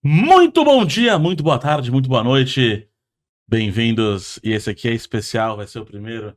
Muito bom dia, muito boa tarde, muito boa noite. Bem-vindos. E esse aqui é especial, vai ser o primeiro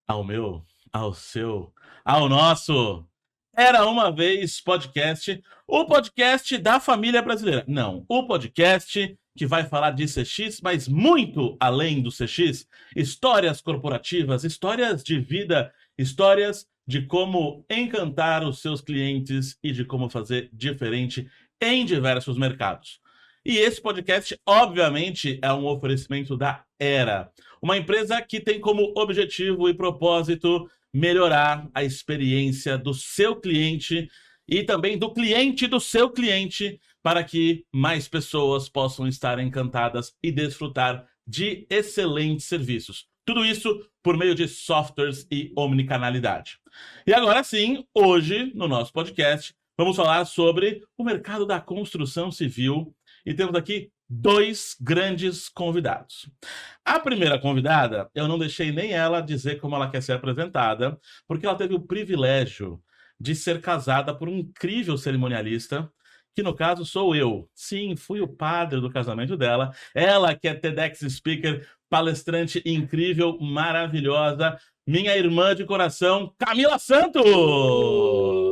ao meu, ao seu, ao nosso Era Uma Vez Podcast, o podcast da família brasileira. Não, o podcast que vai falar de CX, mas muito além do CX, histórias corporativas, histórias de vida, histórias de como encantar os seus clientes e de como fazer diferente em diversos mercados. E esse podcast, obviamente, é um oferecimento da Era, uma empresa que tem como objetivo e propósito melhorar a experiência do seu cliente e também do cliente do seu cliente para que mais pessoas possam estar encantadas e desfrutar de excelentes serviços. Tudo isso por meio de softwares e omnicanalidade. E agora sim, hoje, no nosso podcast, vamos falar sobre o mercado da construção civil e temos aqui dois grandes convidados. A primeira convidada, eu não deixei nem ela dizer como ela quer ser apresentada, porque ela teve o privilégio de ser casada por um incrível cerimonialista, que no caso sou eu. Sim, fui o padre do casamento dela. Ela que é TEDx speaker, palestrante incrível, maravilhosa, minha irmã de coração, Camila Santos!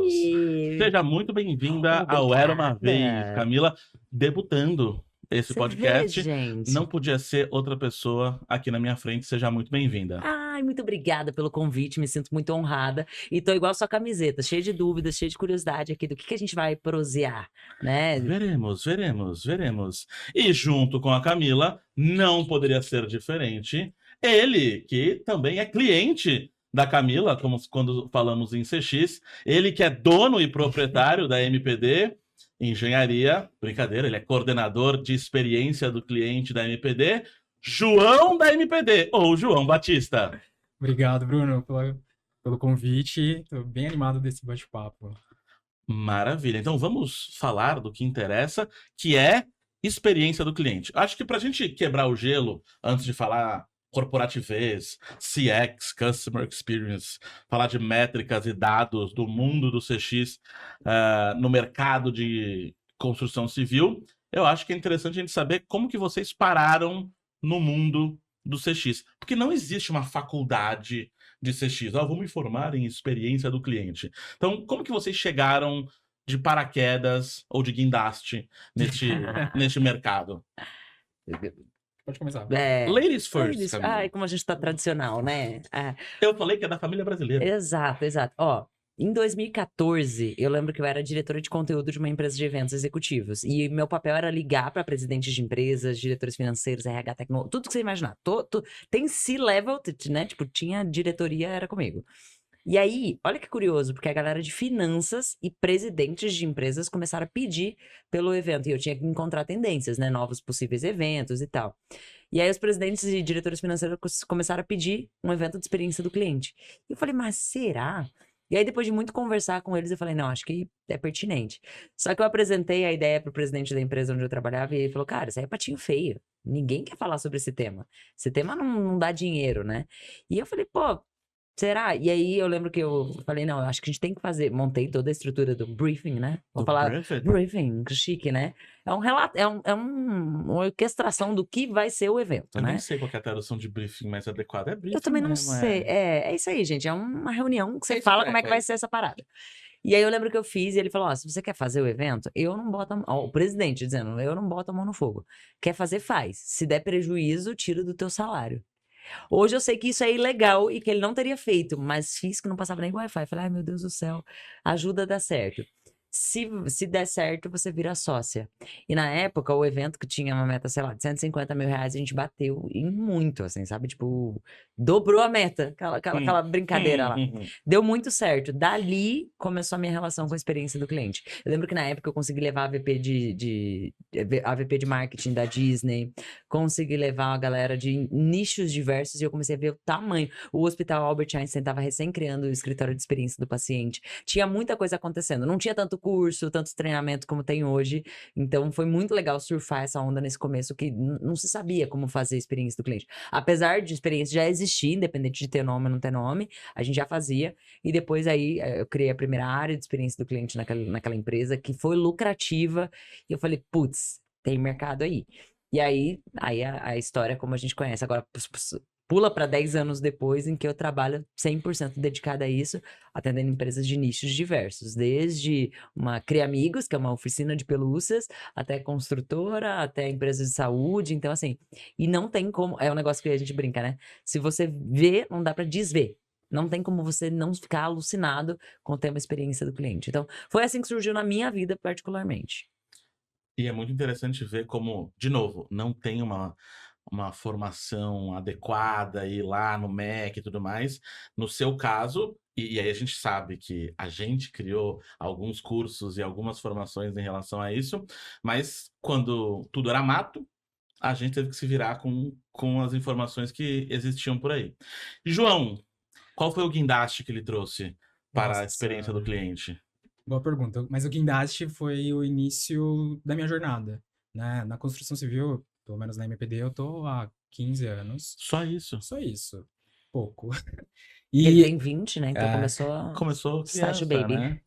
Ih, Seja muito bem-vinda ao Era Uma Vez, obrigada. Camila, debutando esse Você vê, podcast. Não gente. podia ser outra pessoa aqui na minha frente. Seja muito bem-vinda. Ai, muito obrigada pelo convite, me sinto muito honrada. E tô igual sua camiseta, cheia de dúvidas, cheia de curiosidade aqui do que a gente vai prosear, né? Veremos, veremos, veremos. E junto com a Camila, não poderia ser diferente. Ele, que também é cliente da Camila, como quando falamos em CX, ele que é dono e proprietário da MPD Engenharia, brincadeira, ele é coordenador de experiência do cliente da MPD, João da MPD, ou João Batista. Obrigado, Bruno, pelo convite. Estou bem animado desse bate-papo. Maravilha. Então vamos falar do que interessa, que é experiência do cliente. Acho que para a gente quebrar o gelo, antes de falar corporativez, CX, Customer Experience, falar de métricas e dados do mundo do CX no mercado de construção civil, eu acho que é interessante a gente saber como que vocês pararam no mundo do CX. Porque não existe uma faculdade de CX. Vamos me formar em experiência do cliente. Então, como que vocês chegaram de paraquedas ou de guindaste neste mercado? Pode começar. Ladies first, Ai, Camila. como a gente tá tradicional, né? Eu falei que é da família brasileira. Exato, exato. Ó, em 2014, eu lembro que eu era diretora de conteúdo de uma empresa de eventos executivos. E meu papel era ligar para presidentes de empresas, diretores financeiros, RH tecnológico, tudo que você imaginar. Tem C-level, né? Tipo, tinha diretoria, era comigo. E aí, olha que curioso, porque a galera de finanças e presidentes de empresas começaram a pedir pelo evento. E eu tinha que encontrar tendências, né? Novos possíveis eventos e tal. E aí, os presidentes e diretores financeiros começaram a pedir um evento de experiência do cliente. E eu falei, mas será? E aí, depois de muito conversar com eles, eu falei, não, acho que é pertinente. Só que eu apresentei a ideia para o presidente da empresa onde eu trabalhava e ele falou, cara, isso aí é patinho feio. Ninguém quer falar sobre esse tema. Esse tema não dá dinheiro, né? E eu falei, pô, será? E aí eu lembro que eu falei, não, eu acho que a gente tem que fazer. Montei toda a estrutura do briefing, né? Vou Do falar briefing? briefing, que chique, né? É um relato, uma orquestração do que vai ser o evento, Eu nem né? sei qual que é a tradução de briefing mais adequada. É briefing Eu também não mesmo, sei. É isso aí, gente. É uma reunião que você É isso, fala como é que é vai isso. ser essa parada. E aí eu lembro que eu fiz e ele falou: ó, se você quer fazer o evento, eu não boto a mão. Ó, o presidente dizendo, eu não boto a mão no fogo. Quer fazer, faz. Se der prejuízo, tira do teu salário. Hoje eu sei que isso é ilegal e que ele não teria feito, mas fiz que não passava nem Wi-Fi. Falei, ai meu Deus do céu, ajuda a dar certo. Se der certo, você vira sócia. E na época, o evento que tinha uma meta, sei lá, de 150 mil reais, a gente bateu em muito, assim, sabe? Tipo, dobrou a meta, aquela brincadeira lá. Deu muito certo. Dali começou a minha relação com a experiência do cliente. Eu lembro que na época eu consegui levar a VP AVP de marketing da Disney, consegui levar a galera de nichos diversos e eu comecei a ver o tamanho. O Hospital Albert Einstein estava recém criando o escritório de experiência do paciente. Tinha muita coisa acontecendo. Não tinha tanto curso, tanto treinamento como tem hoje. Então foi muito legal surfar essa onda nesse começo que não se sabia como fazer a experiência do cliente. Apesar de experiência já existir, independente de ter nome ou não ter nome, a gente já fazia. E depois aí eu criei a primeira área de experiência do cliente naquela empresa que foi lucrativa. E eu falei, putz, tem mercado aí. E aí a história, como a gente conhece, agora pula para 10 anos depois, em que eu trabalho 100% dedicada a isso, atendendo empresas de nichos diversos, desde uma Cria Amigos, que é uma oficina de pelúcias, até construtora, até empresas de saúde. Então, assim, e não tem como, é um negócio que a gente brinca, né? Se você vê, não dá para desver. Não tem como você não ficar alucinado com o tema experiência do cliente. Então, foi assim que surgiu na minha vida, particularmente. E é muito interessante ver como, de novo, não tem uma formação adequada aí lá no MEC e tudo mais. No seu caso, e aí a gente sabe que a gente criou alguns cursos e algumas formações em relação a isso, mas quando tudo era mato, a gente teve que se virar com as informações que existiam por aí. João, qual foi o guindaste que ele trouxe para a experiência do Nossa, cliente? boa pergunta. Mas o guindaste foi o início da minha jornada, né? Na construção civil, pelo menos na MPD, eu tô há 15 anos. Só isso. Só isso. Pouco. Ele E tem 20, né? Então é, Começou Start criança, baby. né?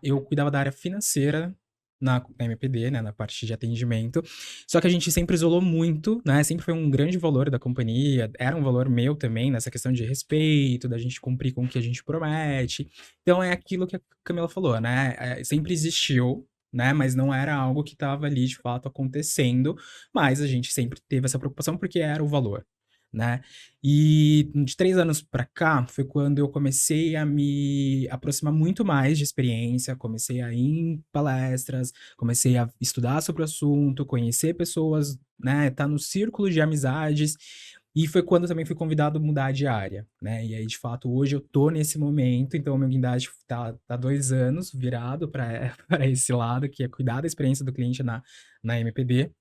eu cuidava da área financeira na MPD, né, na parte de atendimento. Só que a gente sempre isolou muito, né? Sempre foi um grande valor da companhia, era um valor meu também, nessa questão de respeito, da gente cumprir com o que a gente promete. Então é aquilo que a Camila falou, né? Sempre existiu, né? Mas não era algo que estava ali de fato acontecendo, mas a gente sempre teve essa preocupação porque era o valor, né? E de 3 anos para cá foi quando eu comecei a me aproximar muito mais de experiência, comecei a ir em palestras, comecei a estudar sobre o assunto, conhecer pessoas, né, tá no círculo de amizades, e foi quando eu também fui convidado a mudar de área, né? E aí, de fato, hoje eu tô nesse momento, então o meu guindaste tá 2 anos virado para para esse lado, que é cuidar da experiência do cliente na MPD.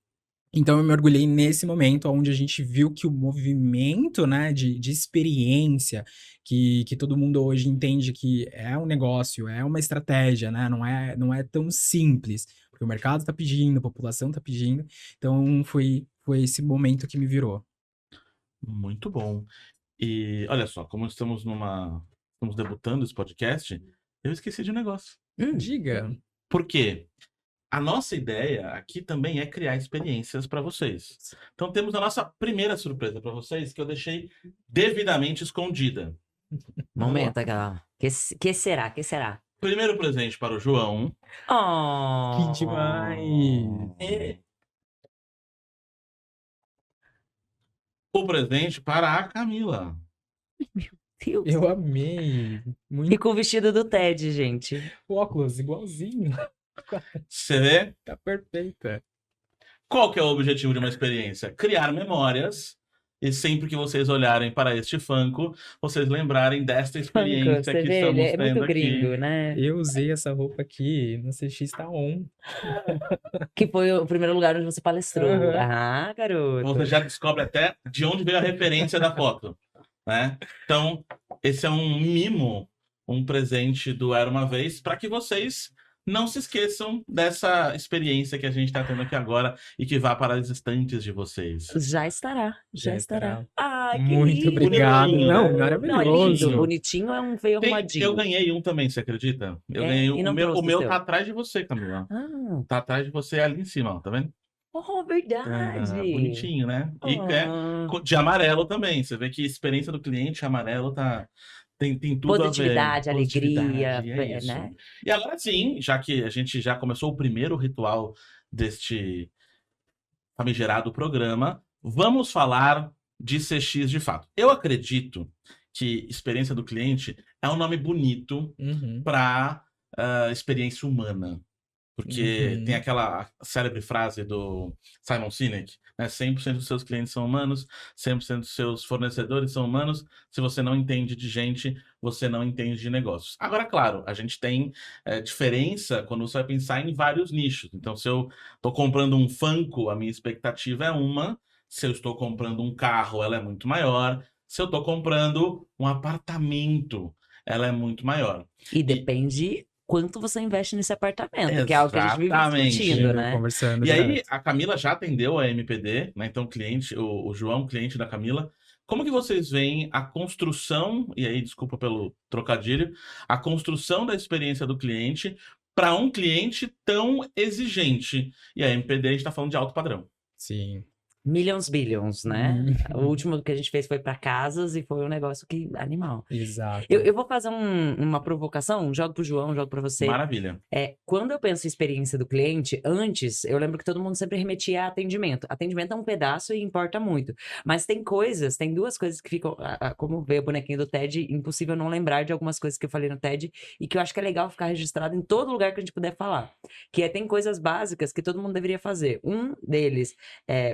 Então eu me orgulhei nesse momento onde a gente viu que o movimento, né, de experiência, que todo mundo hoje entende que é um negócio, é uma estratégia, né, não é tão simples, porque o mercado está pedindo, a população está pedindo, então foi esse momento que me virou. Muito bom. E olha só, como estamos debutando esse podcast, eu esqueci de um negócio. Diga. Por quê? A nossa ideia aqui também é criar experiências para vocês. Então temos a nossa primeira surpresa para vocês, que eu deixei devidamente escondida. Vamos lá. Momento, aquela. Que será? Que será? Primeiro presente para o João. Que Oh! demais! O presente para a Camila. Deus. Eu amei! E Muito com o vestido do Ted, gente. óculos, igualzinho. Você vê? Tá perfeita. Qual que é o objetivo de uma experiência? Criar memórias. E sempre que vocês olharem para este Funko, vocês lembrarem desta experiência Você que vê, ele estamos é muito tendo aqui. gringo, né? Eu usei essa roupa aqui no CX tá on. Que foi o primeiro lugar onde você palestrou. Aham. Ah, garoto. Você já descobre até de onde veio a referência da foto, né? Então, esse é um mimo, um presente do Era Uma Vez, para que vocês não se esqueçam dessa experiência que a gente está tendo aqui agora e que vá para as estantes de vocês. Já estará, já Já estará. estará. Ai, que Muito lindo. obrigado. Bonitinho, Não, né? Não, é lindo. maravilhoso. Bonitinho é um veio Eu arrumadinho. ganhei um também, você acredita? Eu É, ganhei e não o meu trouxe o seu? tá atrás de você, Camila. Ah, Tá atrás de você ali em cima, ó, tá vendo? oh, verdade. Bonitinho, né? E Ah. de amarelo também. Você vê que a experiência do cliente amarelo tem tudo a ver. Positividade, alegria, É isso. né? E agora sim, já que a gente já começou o primeiro ritual deste famigerado programa, vamos falar de CX de fato. Eu acredito que experiência do cliente é um nome bonito Uhum. para experiência humana. Porque tem aquela célebre frase do Simon Sinek, né? 100% dos seus clientes são humanos, 100% dos seus fornecedores são humanos. Se você não entende de gente, você não entende de negócios. Agora, claro, a gente tem diferença quando você vai pensar em vários nichos. Então, se eu estou comprando um Funko, a minha expectativa é uma. Se eu estou comprando um carro, ela é muito maior. Se eu estou comprando um apartamento, ela é muito maior. E depende quanto você investe nesse apartamento, que é algo que a gente vive Exatamente. discutindo, né? Conversando E aí, direto. a Camila já atendeu a MPD, né? Então, o João, cliente da Camila. Como que vocês veem a construção, e aí, desculpa pelo trocadilho, a construção da experiência do cliente para um cliente tão exigente. E a MPD a gente tá falando de alto padrão. Sim. Millions Billions, né? O Hum. último que a gente fez foi para casas e foi um negócio que animal. Exato. Eu vou fazer uma provocação, jogo pro João, jogo para você. Maravilha. Quando eu penso em experiência do cliente, antes, eu lembro que todo mundo sempre remetia a atendimento. Atendimento é um pedaço e importa muito. Mas tem duas coisas que ficam, como veio o bonequinho do TED, impossível não lembrar de algumas coisas que eu falei no TED e que eu acho que é legal ficar registrado em todo lugar que a gente puder falar. Tem coisas básicas que todo mundo deveria fazer. Um deles,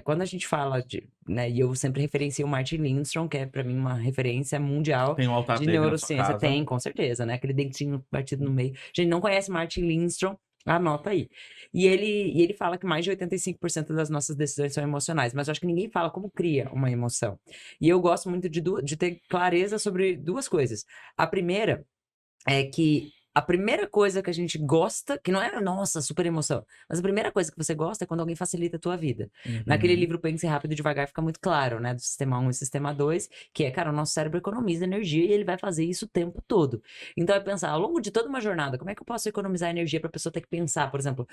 quando a gente fala né, e eu sempre referencio o Martin Lindstrom, que é para mim uma referência mundial Tem um altar de dele na sua neurociência. casa. Tem, com certeza, né? Aquele dentinho partido no meio. Gente, não conhece Martin Lindstrom? Anota aí. E ele fala que mais de 85% das nossas decisões são emocionais, mas eu acho que ninguém fala como cria uma emoção. E eu gosto muito de ter clareza sobre duas coisas. A primeira é que a primeira coisa que a gente gosta, que não é, nossa, super emoção, mas a primeira coisa que você gosta é quando alguém facilita a tua vida. Naquele livro Pense Rápido e Devagar fica muito claro, né, do Sistema 1 e Sistema 2, que é, cara, o nosso cérebro economiza energia e ele vai fazer isso o tempo todo. Então é pensar, ao longo de toda uma jornada, como é que eu posso economizar energia para a pessoa ter que pensar, por exemplo,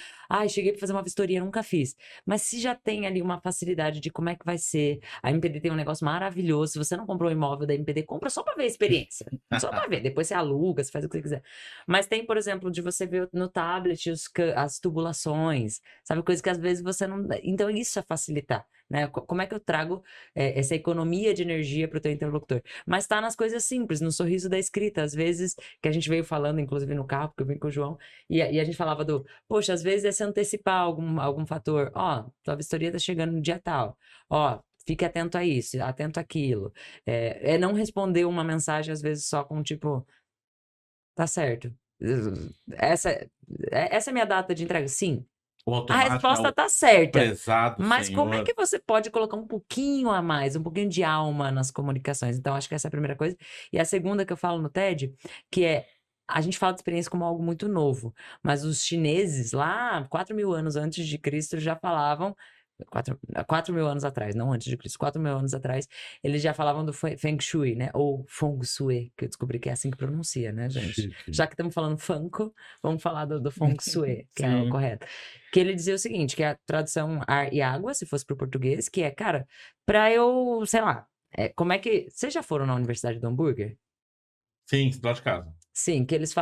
cheguei para fazer uma vistoria, nunca fiz. Mas se já tem ali uma facilidade de como é que vai ser, a MPD tem um negócio maravilhoso, se você não comprou um imóvel da MPD, compra só para ver a experiência. Só para ver, depois você aluga, você faz o que você quiser. Mas tem, por exemplo, de você ver no tablet as tubulações, sabe? Coisas que às vezes você não... Então isso é facilitar, né? Como é que eu trago essa economia de energia para o teu interlocutor? Mas tá nas coisas simples, no sorriso da escrita. Às vezes, que a gente veio falando, inclusive no carro, porque eu vim com o João, e a gente falava poxa, às vezes é se antecipar algum fator. Tua vistoria tá chegando no dia tal. Fique atento a isso, atento àquilo. É não responder uma mensagem, às vezes, só com tipo... Tá certo. Essa é a minha data de entrega? Sim. O A automático, resposta né? tá certa. Prezado Mas como é senhor. que você pode colocar um pouquinho a mais, um pouquinho de alma nas comunicações? Então, acho que essa é a primeira coisa. E a segunda que eu falo no TED, que a gente fala de experiência como algo muito novo, mas os chineses, lá 4.000 anos antes de Cristo, já falavam 4.000 anos atrás, não antes de Cristo, 4.000 anos atrás, eles já falavam do Feng Shui, né? Ou Feng Shui, que eu descobri que é assim que pronuncia, né, gente? Chique. Já que estamos falando Funko, vamos falar do Feng Shui, que é o Sim. correto. Que ele dizia o seguinte, que é a tradução ar e água, se fosse pro português, que é, cara, pra eu, sei lá, como é que... Vocês já foram na Universidade do Hambúrguer? Sim, lá de casa. Sim, que eles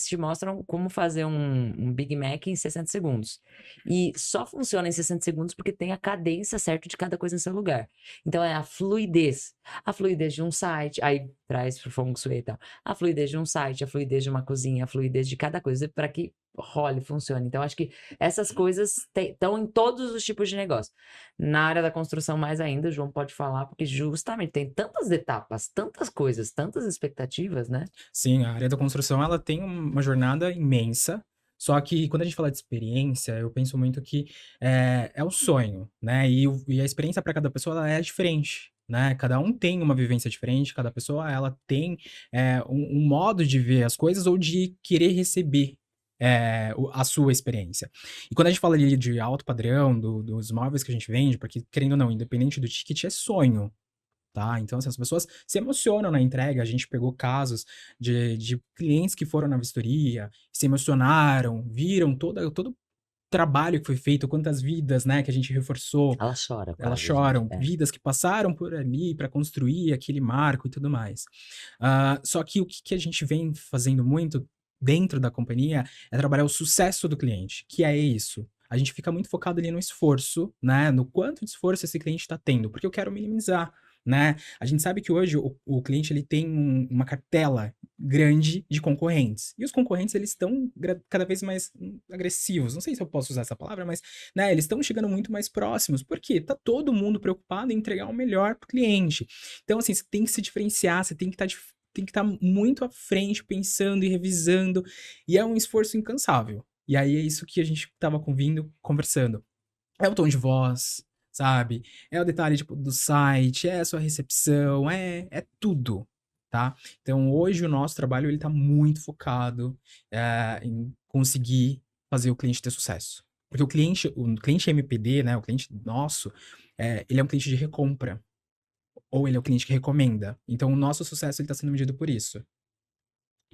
te mostram como fazer um Big Mac em 60 segundos. E só funciona em 60 segundos porque tem a cadência certa de cada coisa em seu lugar. Então é a fluidez. A fluidez de um site, aí traz pro Feng Shui e tal. A fluidez de um site, a fluidez de uma cozinha, a fluidez de cada coisa para que role, funcione. Então acho que essas coisas estão em todos os tipos de negócio. Na área da construção mais ainda, o João pode falar, porque justamente tem tantas etapas, tantas coisas, tantas expectativas, né? Sim, a área da construção, ela tem uma jornada imensa, só que quando a gente fala de experiência, eu penso muito que é o sonho, né? E a experiência para cada pessoa, ela é diferente, né? Cada um tem uma vivência diferente, cada pessoa, ela tem um modo de ver as coisas ou de querer receber a sua experiência. E quando a gente fala ali de alto padrão, dos móveis que a gente vende, porque, querendo ou não, independente do ticket, é sonho, tá? Então, assim, as pessoas se emocionam na entrega. A gente pegou casos de clientes que foram na vistoria, se emocionaram, viram todo o trabalho que foi feito, quantas vidas, né, que a gente reforçou. Ela chora Elas quase, choram, gente. vidas que passaram por ali para construir aquele marco e tudo mais. Só que o que a gente vem fazendo muito dentro da companhia é trabalhar o sucesso do cliente, que é isso. A gente fica muito focado ali no esforço, né? No quanto de esforço esse cliente está tendo, porque eu quero minimizar, né? A gente sabe que hoje o cliente ele tem uma cartela grande de concorrentes. E os concorrentes eles estão cada vez mais agressivos. Não sei se eu posso usar essa palavra, mas né, eles estão chegando muito mais próximos. Por quê? Tá todo mundo preocupado em entregar o melhor para o cliente. Então, assim, você tem que se diferenciar, você tem que estar muito à frente, pensando e revisando. E é um esforço incansável. E aí é isso que a gente estava conversando. É o tom de voz, sabe? É o detalhe tipo, do site, é a sua recepção, é tudo, tá? Então hoje o nosso trabalho ele tá muito focado em conseguir fazer o cliente ter sucesso. Porque o cliente MPD, né, o cliente nosso, ele é um cliente de recompra. Ou ele é o cliente que recomenda. Então o nosso sucesso ele tá sendo medido por isso.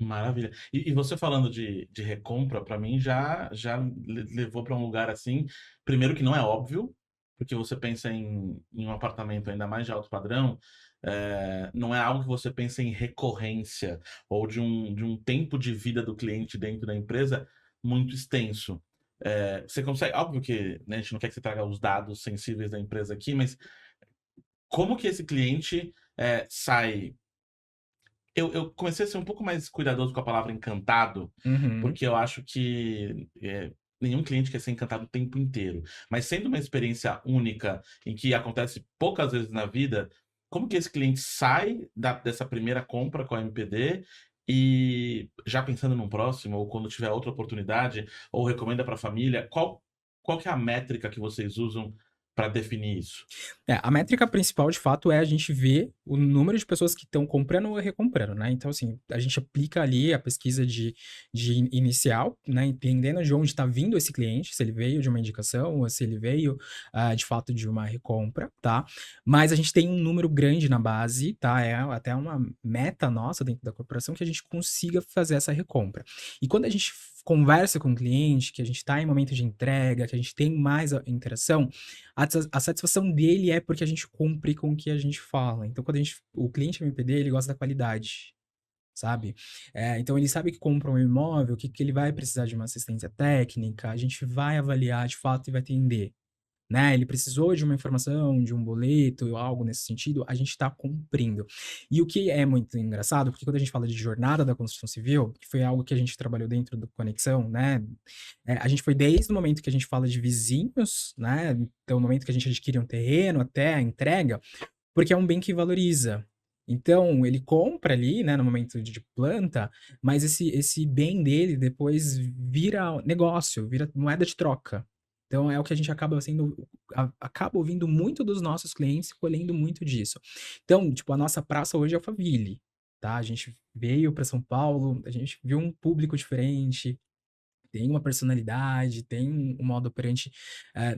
Maravilha. E você falando de recompra, para mim já levou para um lugar assim, primeiro que não é óbvio, porque você pensa em um apartamento ainda mais de alto padrão, não é algo que você pensa em recorrência ou de um tempo de vida do cliente dentro da empresa muito extenso. Você consegue, óbvio que, né, a gente não quer que você traga os dados sensíveis da empresa aqui, mas como que esse cliente sai. Eu comecei a ser um pouco mais cuidadoso com a palavra encantado, Uhum. porque eu acho que nenhum cliente quer ser encantado o tempo inteiro. Mas sendo uma experiência única, em que acontece poucas vezes na vida, como que esse cliente sai dessa primeira compra com a MPD e já pensando num próximo, ou quando tiver outra oportunidade, ou recomenda para a família, qual que é a métrica que vocês usam para definir isso? A métrica principal, de fato, é a gente ver o número de pessoas que estão comprando ou recomprando, né? Então, assim, a gente aplica ali a pesquisa de inicial, né? Entendendo de onde está vindo esse cliente, se ele veio de uma indicação ou se ele veio, de fato, de uma recompra, tá? Mas a gente tem um número grande na base, tá? É até uma meta nossa dentro da corporação que a gente consiga fazer essa recompra. E quando a gente conversa com o cliente, que a gente está em momento de entrega, que a gente tem mais a interação, a satisfação dele é porque a gente cumpre com o que a gente fala. Então, quando o cliente MPD, ele gosta da qualidade, sabe? Então, ele sabe que compra um imóvel, que ele vai precisar de uma assistência técnica, a gente vai avaliar de fato e vai atender. Né? Ele precisou de uma informação, de um boleto, algo nesse sentido, a gente está cumprindo. E o que é muito engraçado, porque quando a gente fala de jornada da construção civil, que foi algo que a gente trabalhou dentro do Conexão, né? A gente foi desde o momento que a gente fala de vizinhos, né? Então, o momento que a gente adquire um terreno até a entrega, porque é um bem que valoriza. Então, ele compra ali, né, no momento de planta, mas esse bem dele depois vira negócio, vira moeda de troca. Então, é o que a gente acaba ouvindo muito dos nossos clientes, colhendo muito disso. Então, tipo, a nossa praça hoje é Alphaville, tá? A gente veio para São Paulo, a gente viu um público diferente, tem uma personalidade, tem um modo operante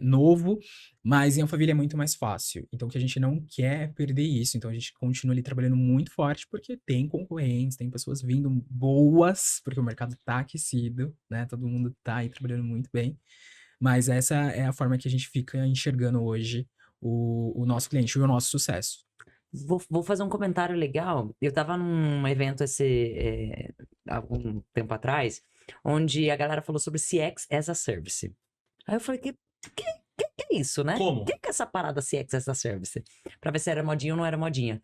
novo, mas em Alphaville é muito mais fácil. Então, que a gente não quer perder isso. Então, a gente continua ali trabalhando muito forte, porque tem concorrentes, tem pessoas vindo boas, porque o mercado tá aquecido, né? Todo mundo tá aí trabalhando muito bem. Mas essa é a forma que a gente fica enxergando hoje o nosso cliente e o nosso sucesso. Vou fazer um comentário legal. Eu tava num evento algum tempo atrás, onde a galera falou sobre CX as a Service. Aí eu falei, que é isso, né? Como? Que é essa parada CX as a Service? Pra ver se era modinha ou não era modinha.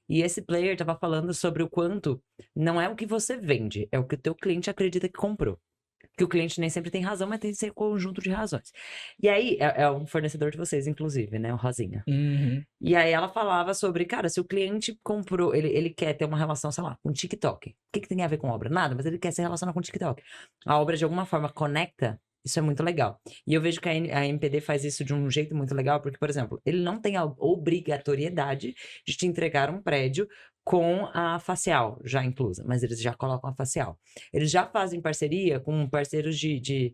E esse player tava falando sobre o quanto não é o que você vende, é o que o teu cliente acredita que comprou. Que o cliente nem sempre tem razão, mas tem que ser um conjunto de razões. E aí, é um fornecedor de vocês, inclusive, né? O Rosinha. Uhum. E aí ela falava sobre, cara, se o cliente comprou, ele quer ter uma relação, sei lá, com o TikTok. O que tem a ver com obra? Nada, mas ele quer se relacionar com o TikTok. A obra, de alguma forma, conecta. Isso é muito legal. E eu vejo que a MPD faz isso de um jeito muito legal, porque, por exemplo, ele não tem a obrigatoriedade de te entregar um prédio com a facial já inclusa, mas eles já colocam a facial. Eles já fazem parceria com parceiros de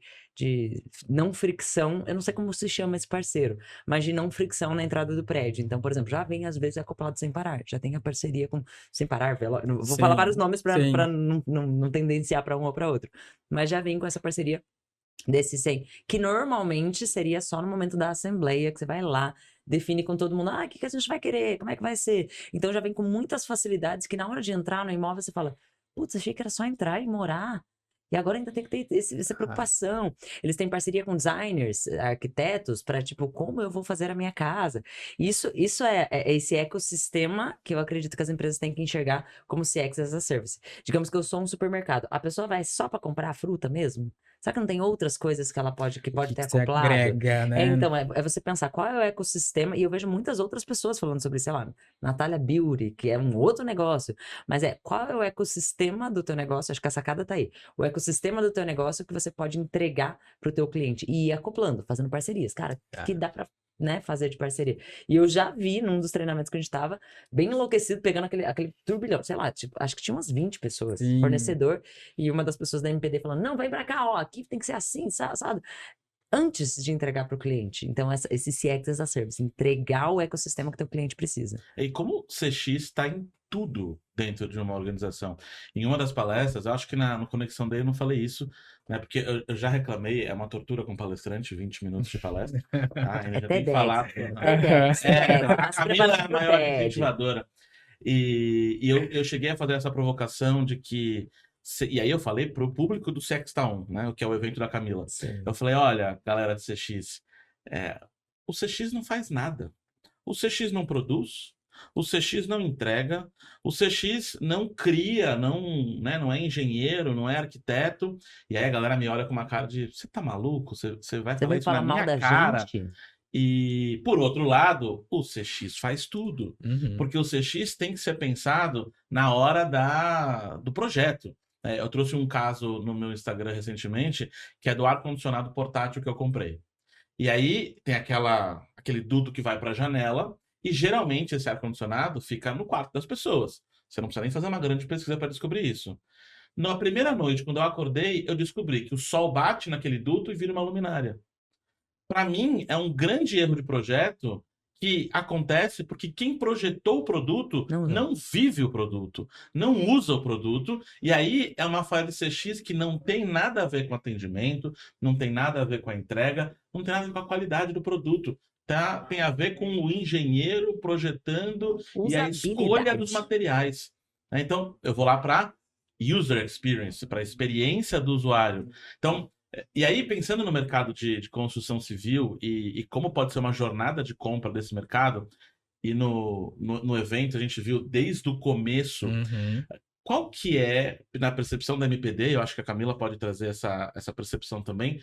não fricção, eu não sei como se chama esse parceiro, mas de não fricção na entrada do prédio. Então, por exemplo, já vem às vezes acoplado Sem Parar, já tem a parceria com Sem Parar, vou falar vários Sim, nomes para sim. não tendenciar para um ou para outro, mas já vem com essa parceria desse 100, que normalmente seria só no momento da assembleia, que você vai lá, define com todo mundo, o que a gente vai querer, como é que vai ser? Então já vem com muitas facilidades que na hora de entrar no imóvel você fala, putz, achei que era só entrar e morar. E agora ainda tem que ter essa preocupação. Eles têm parceria com designers, arquitetos, para tipo, como eu vou fazer a minha casa? Isso é esse ecossistema que eu acredito que as empresas têm que enxergar como CX as a Service. Digamos que eu sou um supermercado. A pessoa vai só para comprar a fruta mesmo? Será que não tem outras coisas que ela pode ter Você acoplado? agrega, né? Então, é você pensar qual é o ecossistema, e eu vejo muitas outras pessoas falando sobre, sei lá, Natália Beauty, que é um outro negócio, mas qual é o ecossistema do teu negócio? Acho que a sacada tá aí. O ecossistema do teu negócio que você pode entregar pro teu cliente e ir acoplando, fazendo parcerias. Cara, que dá pra, né, fazer de parceria. E eu já vi num dos treinamentos que a gente tava, bem enlouquecido, pegando aquele turbilhão, sei lá, tipo, acho que tinha umas 20 pessoas, Sim. fornecedor, e uma das pessoas da MPD falando, não, vem pra cá, ó, aqui tem que ser assim, sabe? antes de entregar para o cliente. Então, esse CX as a Service, entregar o ecossistema que teu cliente precisa. E como o CX está em tudo dentro de uma organização. Em uma das palestras, eu acho que no Conexão Day eu não falei isso, né? Porque eu já reclamei, é uma tortura com palestrante, 20 minutos de palestra. Tá? Ainda já tem que falar. TEDx. A Camila é a maior incentivadora. E eu cheguei a fazer essa provocação de que... E aí eu falei para o público do CX Town, né? Que é o evento da Camila. Sim. Eu falei, olha, galera de CX, o CX não faz nada. O CX não produz, o CX não entrega, o CX não cria, não é engenheiro, não é arquiteto. E aí a galera me olha com uma cara de, você tá maluco? Você vai falar isso na minha cara? Gente? E, por outro lado, o CX faz tudo. Uhum. Porque o CX tem que ser pensado na hora do projeto. Eu trouxe um caso no meu Instagram recentemente, que é do ar-condicionado portátil que eu comprei. E aí tem aquele duto que vai para a janela, e geralmente esse ar-condicionado fica no quarto das pessoas. Você não precisa nem fazer uma grande pesquisa para descobrir isso. Na primeira noite, quando eu acordei, eu descobri que o sol bate naquele duto e vira uma luminária. Para mim, é um grande erro de projeto que acontece porque quem projetou o produto não vive o produto, não usa o produto, e aí é uma falha de CX que não tem nada a ver com atendimento, não tem nada a ver com a entrega, não tem nada a ver com a qualidade do produto. Tem a ver com o engenheiro projetando e a escolha dos materiais. Então, eu vou lá para user experience, para a experiência do usuário. Então, e aí, pensando no mercado de construção civil e como pode ser uma jornada de compra desse mercado, e no evento a gente viu desde o começo, qual que é, na percepção da MPD, eu acho que a Camila pode trazer essa percepção também,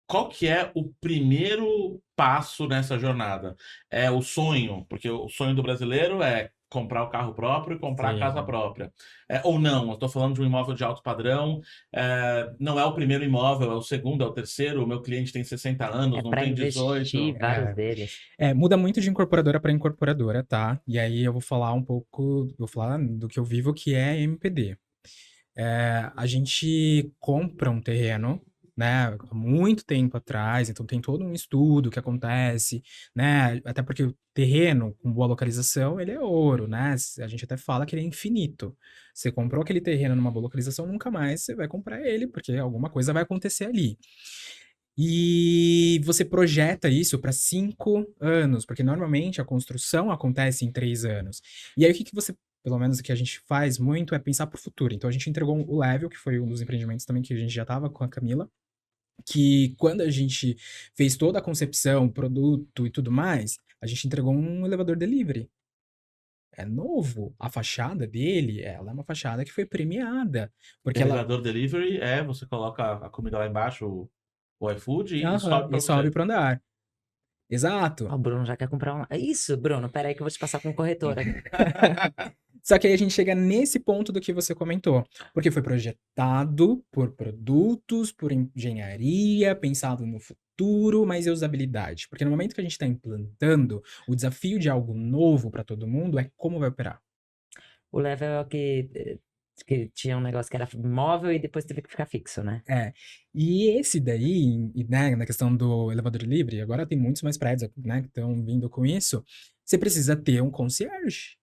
qual que é o primeiro passo nessa jornada? É o sonho, porque o sonho do brasileiro é comprar o carro próprio e comprar a casa própria. Ou não, eu estou falando de um imóvel de alto padrão, não é o primeiro imóvel, é o segundo, é o terceiro, o meu cliente tem 60 anos, não tem 18. Vários deles. Muda muito de incorporadora para incorporadora, tá? E aí eu vou falar do que eu vivo, que é MPD. A gente compra um terreno, né, há muito tempo atrás, então tem todo um estudo que acontece, né, até porque o terreno com boa localização, ele é ouro, né, a gente até fala que ele é infinito. Você comprou aquele terreno numa boa localização, nunca mais você vai comprar ele, porque alguma coisa vai acontecer ali. E você projeta isso para 5 anos, porque normalmente a construção acontece em 3 anos. E aí o que você, pelo menos o que a gente faz muito, é pensar para o futuro. Então a gente entregou o Level, que foi um dos empreendimentos também que a gente já estava com a Camila, que quando a gente fez toda a concepção, produto e tudo mais, a gente entregou um elevador delivery. É novo. A fachada dele, ela é uma fachada que foi premiada. Porque elevador delivery você coloca a comida lá embaixo, o iFood, e sobe para andar. Exato. O Bruno já quer comprar um. Isso, Bruno, peraí que eu vou te passar com um corretor aqui. Só que aí a gente chega nesse ponto do que você comentou. Porque foi projetado por produtos, por engenharia, pensado no futuro, mas e usabilidade? Porque no momento que a gente está implantando, o desafio de algo novo para todo mundo é como vai operar. O Level é o que tinha um negócio que era móvel e depois teve que ficar fixo, né? E esse daí, né, na questão do elevador livre, agora tem muitos mais prédios, né, que estão vindo com isso, você precisa ter um concierge.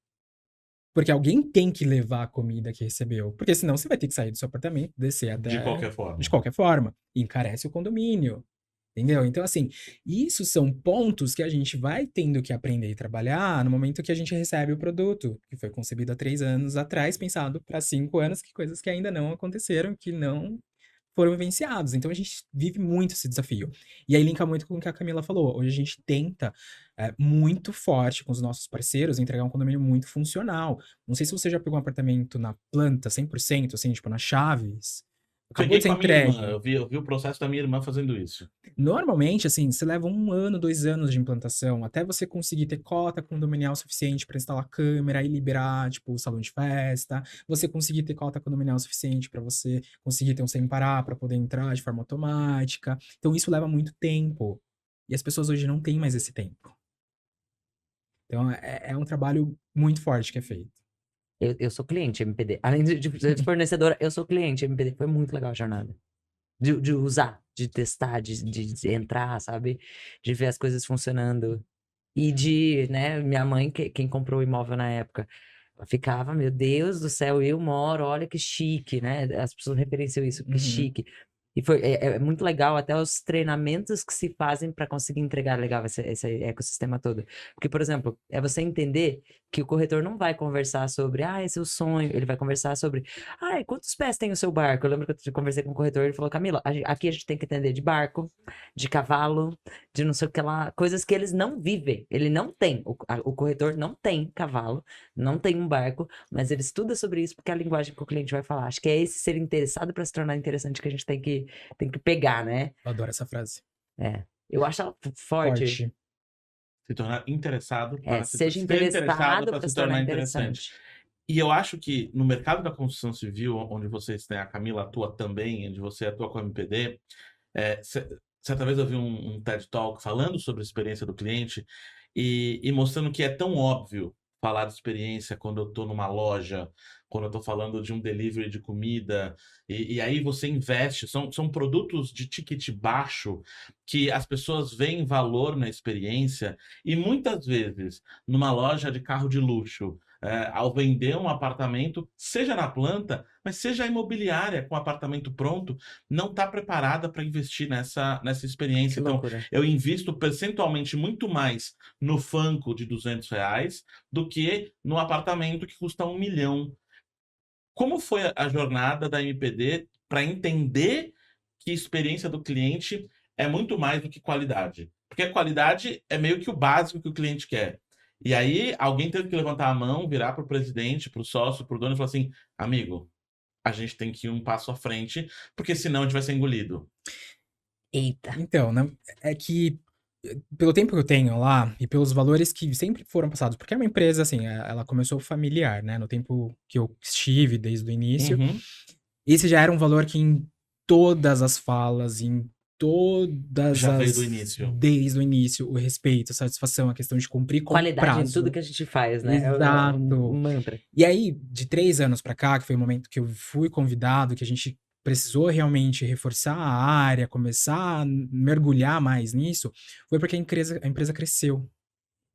Porque alguém tem que levar a comida que recebeu. Porque senão você vai ter que sair do seu apartamento, descer até... De qualquer forma. De qualquer forma. E encarece o condomínio. Entendeu? Então, assim, isso são pontos que a gente vai tendo que aprender e trabalhar no momento que a gente recebe o produto, que foi concebido há 3 anos atrás, pensado para 5 anos, que coisas que ainda não aconteceram, que não foram vivenciados. Então, a gente vive muito esse desafio. E aí, linka muito com o que a Camila falou. Hoje a gente tenta muito forte com os nossos parceiros entregar um condomínio muito funcional. Não sei se você já pegou um apartamento na planta 100%, assim, tipo na Chaves. Acabou de ser entregue. Eu vi o processo da minha irmã fazendo isso. Normalmente, assim, você leva 1 ano, 2 anos de implantação, até você conseguir ter cota condominial suficiente para instalar câmera e liberar, tipo, o salão de festa, você conseguir ter cota condominial suficiente para você conseguir ter um sem parar para poder entrar de forma automática. Então, isso leva muito tempo. E as pessoas hoje não têm mais esse tempo. Então, é um trabalho muito forte que é feito. Eu sou cliente MPD. Além de fornecedora, eu sou cliente MPD. Foi muito legal a jornada. De usar, de testar, de entrar, sabe? De ver as coisas funcionando. E de, né, minha mãe, quem comprou o imóvel na época, ela ficava, meu Deus do céu, eu moro, olha que chique, né? As pessoas referenciam isso, que Uhum. chique. E é muito legal até os treinamentos que se fazem para conseguir entregar legal esse ecossistema todo. Porque, por exemplo, é você entender que o corretor não vai conversar sobre, esse é o sonho, ele vai conversar sobre, quantos pés tem o seu barco? Eu lembro que eu conversei com o corretor, ele falou, Camila, aqui a gente tem que entender de barco, de cavalo, de não sei o que lá, coisas que eles não vivem, ele não tem, o corretor não tem cavalo, não tem um barco, mas ele estuda sobre isso porque é a linguagem que o cliente vai falar. Acho que é esse ser interessado para se tornar interessante que a gente tem que pegar, né? Eu adoro essa frase. Eu acho ela forte. Forte. Se tornar interessado para Seja ser interessado para para se se tornar tornar interessante. interessante. E eu acho que no mercado da construção civil, onde vocês têm, a Camila atua também, onde você atua com a MPD, certa vez eu vi um TED Talk falando sobre a experiência do cliente e mostrando que é tão óbvio falar de experiência quando eu estou numa loja, quando eu estou falando de um delivery de comida, e aí você investe, são produtos de ticket baixo que as pessoas veem valor na experiência, e muitas vezes, numa loja de carro de luxo, ao vender um apartamento, seja na planta, mas seja a imobiliária com o apartamento pronto, não está preparada para investir nessa Que experiência. Então, loucura. eu invisto percentualmente muito mais no Funko de R$ 200 do que no apartamento que custa 1 milhão. Como foi a jornada da MPD para entender que a experiência do cliente é muito mais do que qualidade? Porque a qualidade é meio que o básico que o cliente quer. E aí, alguém teve que levantar a mão, virar para o presidente, para o sócio, para o dono e falar assim: amigo, a gente tem que ir um passo à frente, porque senão a gente vai ser engolido. Eita. Então, né, é que pelo tempo que eu tenho lá e pelos valores que sempre foram passados, porque é uma empresa, assim, ela começou familiar, né, no tempo que eu estive desde o início, Uhum. esse já era um valor que em todas as falas, em todas Já veio do as início. desde o início, o respeito, a satisfação, a questão de cumprir com Qualidade em tudo prazo. que a gente faz, né? É um Exato. mantra. E aí, de 3 anos pra cá, que foi o momento que eu fui convidado, que a gente precisou realmente reforçar a área, começar a mergulhar mais nisso, foi porque a empresa cresceu.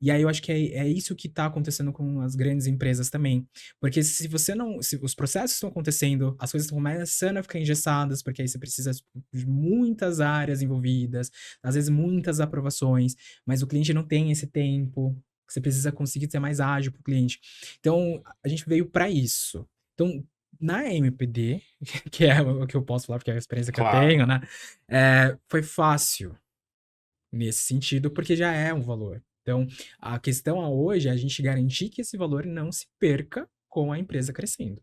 E aí eu acho que é isso que tá acontecendo com as grandes empresas também. Porque se os processos estão acontecendo, as coisas estão começando a ficar engessadas, porque aí você precisa de muitas áreas envolvidas, às vezes muitas aprovações, mas o cliente não tem esse tempo. Você precisa conseguir ser mais ágil para o cliente. Então, a gente veio para isso. Então, na MPD, que é o que eu posso falar, porque é a experiência que eu Claro. tenho, né? Foi fácil nesse sentido, porque já é um valor. Então, a questão hoje é a gente garantir que esse valor não se perca com a empresa crescendo.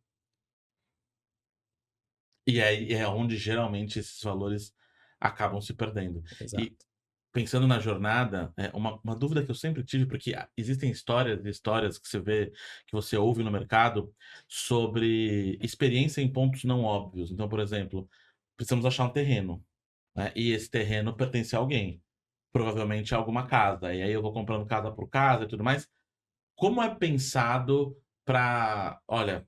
E aí é onde geralmente esses valores acabam se perdendo. E Exato. pensando na jornada, uma dúvida que eu sempre tive, porque existem histórias e histórias que você vê, que você ouve no mercado, sobre experiência em pontos não óbvios. Então, por exemplo, precisamos achar um terreno, né? E esse terreno pertence a alguém, provavelmente a alguma casa. E aí eu vou comprando casa por casa e tudo mais. Como é pensado para, olha,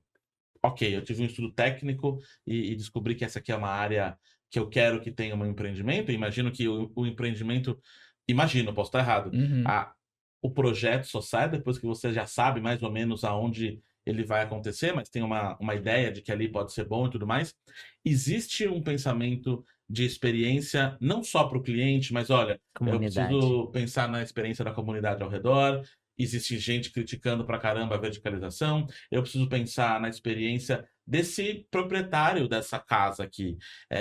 ok, eu tive um estudo técnico e descobri que essa aqui é uma área que eu quero que tenha um empreendimento. Imagino que o empreendimento, imagino, posso estar errado, Uhum. o projeto só sai depois que você já sabe mais ou menos aonde ele vai acontecer, mas tem uma ideia de que ali pode ser bom e tudo mais. Existe um pensamento de experiência não só para o cliente, mas olha, eu Comunidade. preciso pensar na experiência da comunidade ao redor. Existe gente criticando pra caramba a verticalização. Eu preciso pensar na experiência desse proprietário dessa casa aqui.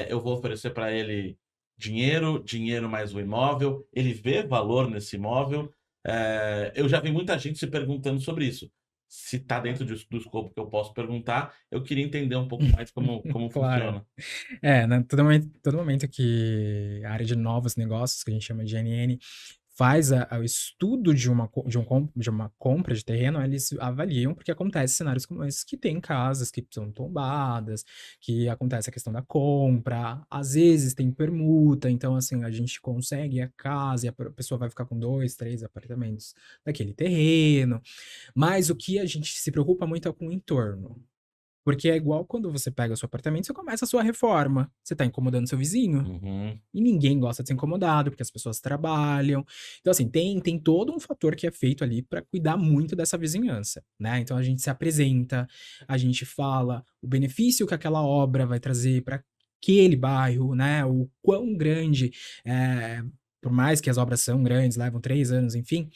Eu vou oferecer para ele dinheiro, dinheiro mais o imóvel, ele vê valor nesse imóvel. Eu já vi muita gente se perguntando sobre isso. Se está dentro do escopo que eu posso perguntar, eu queria entender um pouco mais como Claro. funciona. Né, todo momento que a área de novos negócios, que a gente chama de NN, faz o estudo de uma compra de terreno, eles avaliam, porque acontece cenários como esses, que tem casas que são tombadas, que acontece a questão da compra, às vezes tem permuta, então, assim, a gente consegue a casa e a pessoa vai ficar com 2, 3 apartamentos daquele terreno, mas o que a gente se preocupa muito é com o entorno. Porque é igual quando você pega o seu apartamento, você começa a sua reforma. Você tá incomodando seu vizinho. Uhum. E ninguém gosta de ser incomodado, porque as pessoas trabalham. Então, assim, tem todo um fator que é feito ali para cuidar muito dessa vizinhança, né? Então, a gente se apresenta, a gente fala o benefício que aquela obra vai trazer para aquele bairro, né? O quão grande, por mais que as obras são grandes, levam 3 anos, enfim,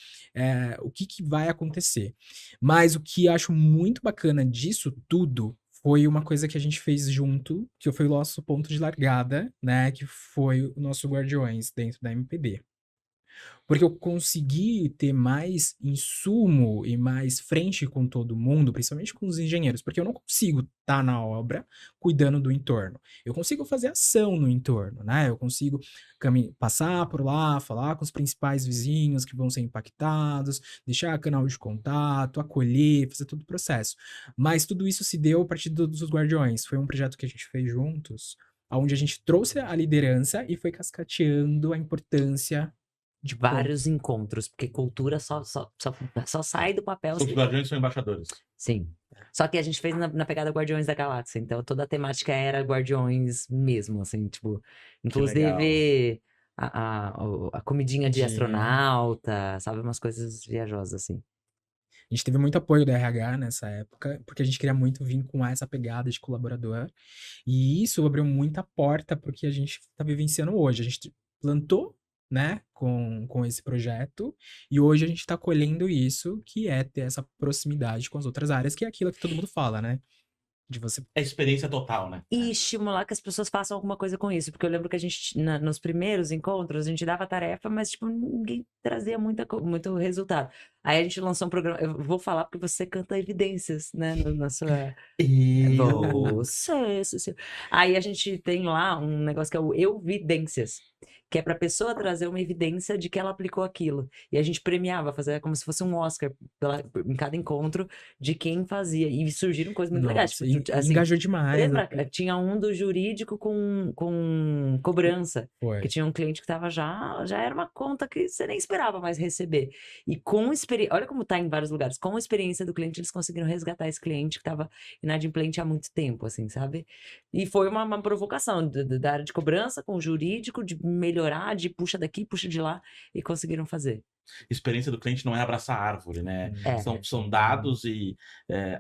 o que que vai acontecer. Mas o que acho muito bacana disso tudo foi uma coisa que a gente fez junto, que foi o nosso ponto de largada, né? Que foi o nosso Guardiões dentro da MPB. Porque eu consegui ter mais insumo e mais frente com todo mundo, principalmente com os engenheiros, porque eu não consigo estar na obra cuidando do entorno. Eu consigo fazer ação no entorno, né? Eu consigo passar por lá, falar com os principais vizinhos que vão ser impactados, deixar canal de contato, acolher, fazer todo o processo. Mas tudo isso se deu a partir dos Guardiões. Foi um projeto que a gente fez juntos, onde a gente trouxe a liderança e foi cascateando a importância de Vários encontros, porque cultura só sai do papel. Os guardiões são embaixadores. Sim. Só que a gente fez na pegada Guardiões da Galáxia, então toda a temática era Guardiões mesmo, assim, tipo, inclusive a comidinha de astronauta, sabe, umas coisas viajosas, assim. A gente teve muito apoio da RH nessa época, porque a gente queria muito vir com essa pegada de colaborador. E isso abriu muita porta porque a gente está vivenciando hoje. A gente plantou, né, com esse projeto, e hoje a gente está colhendo isso, que é ter essa proximidade com as outras áreas, que é aquilo que todo mundo fala, né? De você. É experiência total, né? E estimular que as pessoas façam alguma coisa com isso, porque eu lembro que a gente, nos primeiros encontros, a gente dava tarefa, mas, tipo, ninguém trazia muito resultado. Aí a gente lançou um programa, eu vou falar porque você canta evidências, né, na sua... Você. Aí a gente tem lá um negócio que é o Evidências, que é pra pessoa trazer uma evidência de que ela aplicou aquilo. E a gente premiava, fazia como se fosse um Oscar em cada encontro de quem fazia. E surgiram coisas muito legais. Nossa, Tipo, assim, engajou demais. lembra? Tinha um do jurídico com cobrança. Foi. Que tinha um cliente que tava já era uma conta que você nem esperava mais receber. E com experiência, olha como tá em vários lugares, com a experiência do cliente, eles conseguiram resgatar esse cliente que tava inadimplente há muito tempo, assim, sabe? E foi uma provocação da área de cobrança com o jurídico, de melhorar, de puxa daqui, puxa de lá, e conseguiram fazer. Experiência do cliente não é abraçar árvore, né? É. São dados e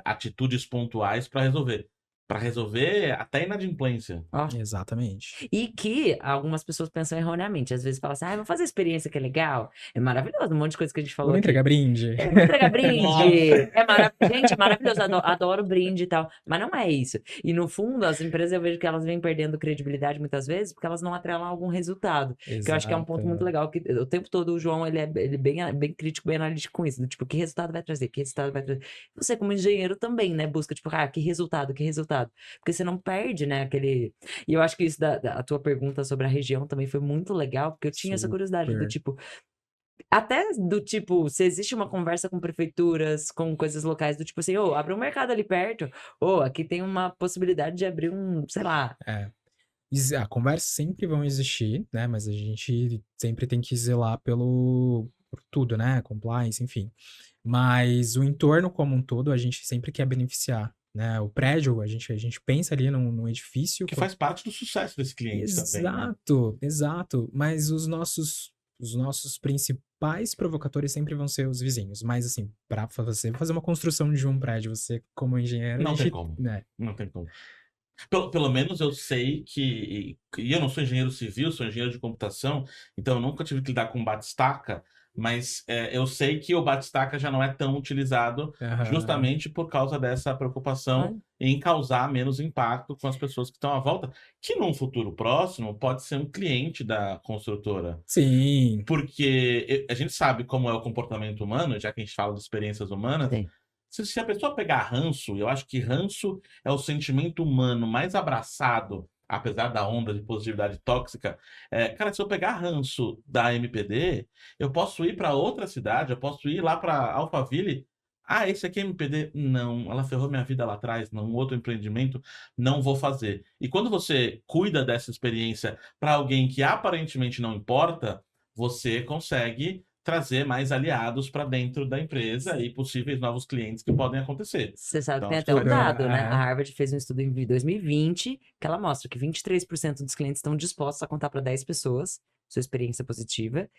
atitudes pontuais para resolver. Para resolver até inadimplência. Ó. Exatamente. E que algumas pessoas pensam erroneamente. Às vezes falam assim, vou fazer experiência que é legal. É maravilhoso, um monte de coisa que a gente falou Vamos aqui. entregar brinde. Vamos entregar brinde. Gente, é maravilhoso. Adoro brinde e tal. Mas não é isso. E no fundo, as empresas eu vejo que elas vêm perdendo credibilidade muitas vezes porque elas não atrelam a algum resultado. Que eu acho que é um ponto muito legal. Que o tempo todo o João, ele é bem crítico, bem analítico com isso. Tipo, que resultado vai trazer? Que resultado vai trazer? Você, como engenheiro, também, né? Busca, tipo, que resultado? Porque você não perde, né? Aquele... E eu acho que isso a tua pergunta sobre a região também foi muito legal, porque eu tinha essa curiosidade do tipo... Até do tipo, se existe uma conversa com prefeituras, com coisas locais, do tipo assim, abre um mercado ali perto, aqui tem uma possibilidade de abrir sei lá. A conversa sempre vão existir, né? Mas a gente sempre tem que zelar por tudo, né? Compliance, enfim. Mas o entorno como um todo, a gente sempre quer beneficiar, né? O prédio, a gente pensa ali num edifício... Que faz parte do sucesso desse cliente também, né? Exato. Mas os nossos principais provocadores sempre vão ser os vizinhos. Mas, assim, para você fazer uma construção de um prédio, você, como engenheiro... Não tem como. Né? Não tem como. Pelo menos eu sei que... E eu não sou engenheiro civil, sou engenheiro de computação, então eu nunca tive que lidar com batistaca, mas eu sei que o batistaca já não é tão utilizado justamente por causa dessa preocupação em causar menos impacto com as pessoas que estão à volta, que num futuro próximo pode ser um cliente da construtora. Sim. Porque a gente sabe como é o comportamento humano, já que a gente fala de experiências humanas. Sim. Se a pessoa pegar ranço, eu acho que ranço é o sentimento humano mais abraçado, apesar da onda de positividade tóxica. Cara, se eu pegar ranço da MPD, eu posso ir para outra cidade, eu posso ir lá para Alphaville. Esse aqui é MPD? Não, ela ferrou minha vida lá atrás, não, outro empreendimento, não vou fazer. E quando você cuida dessa experiência para alguém que aparentemente não importa, você consegue trazer mais aliados para dentro da empresa e possíveis novos clientes que podem acontecer. Você sabe Então, que tem acho que até o faz- dado, né? É. A Harvard fez um estudo em 2020 que ela mostra que 23% dos clientes estão dispostos a contar para 10 pessoas sua experiência positiva.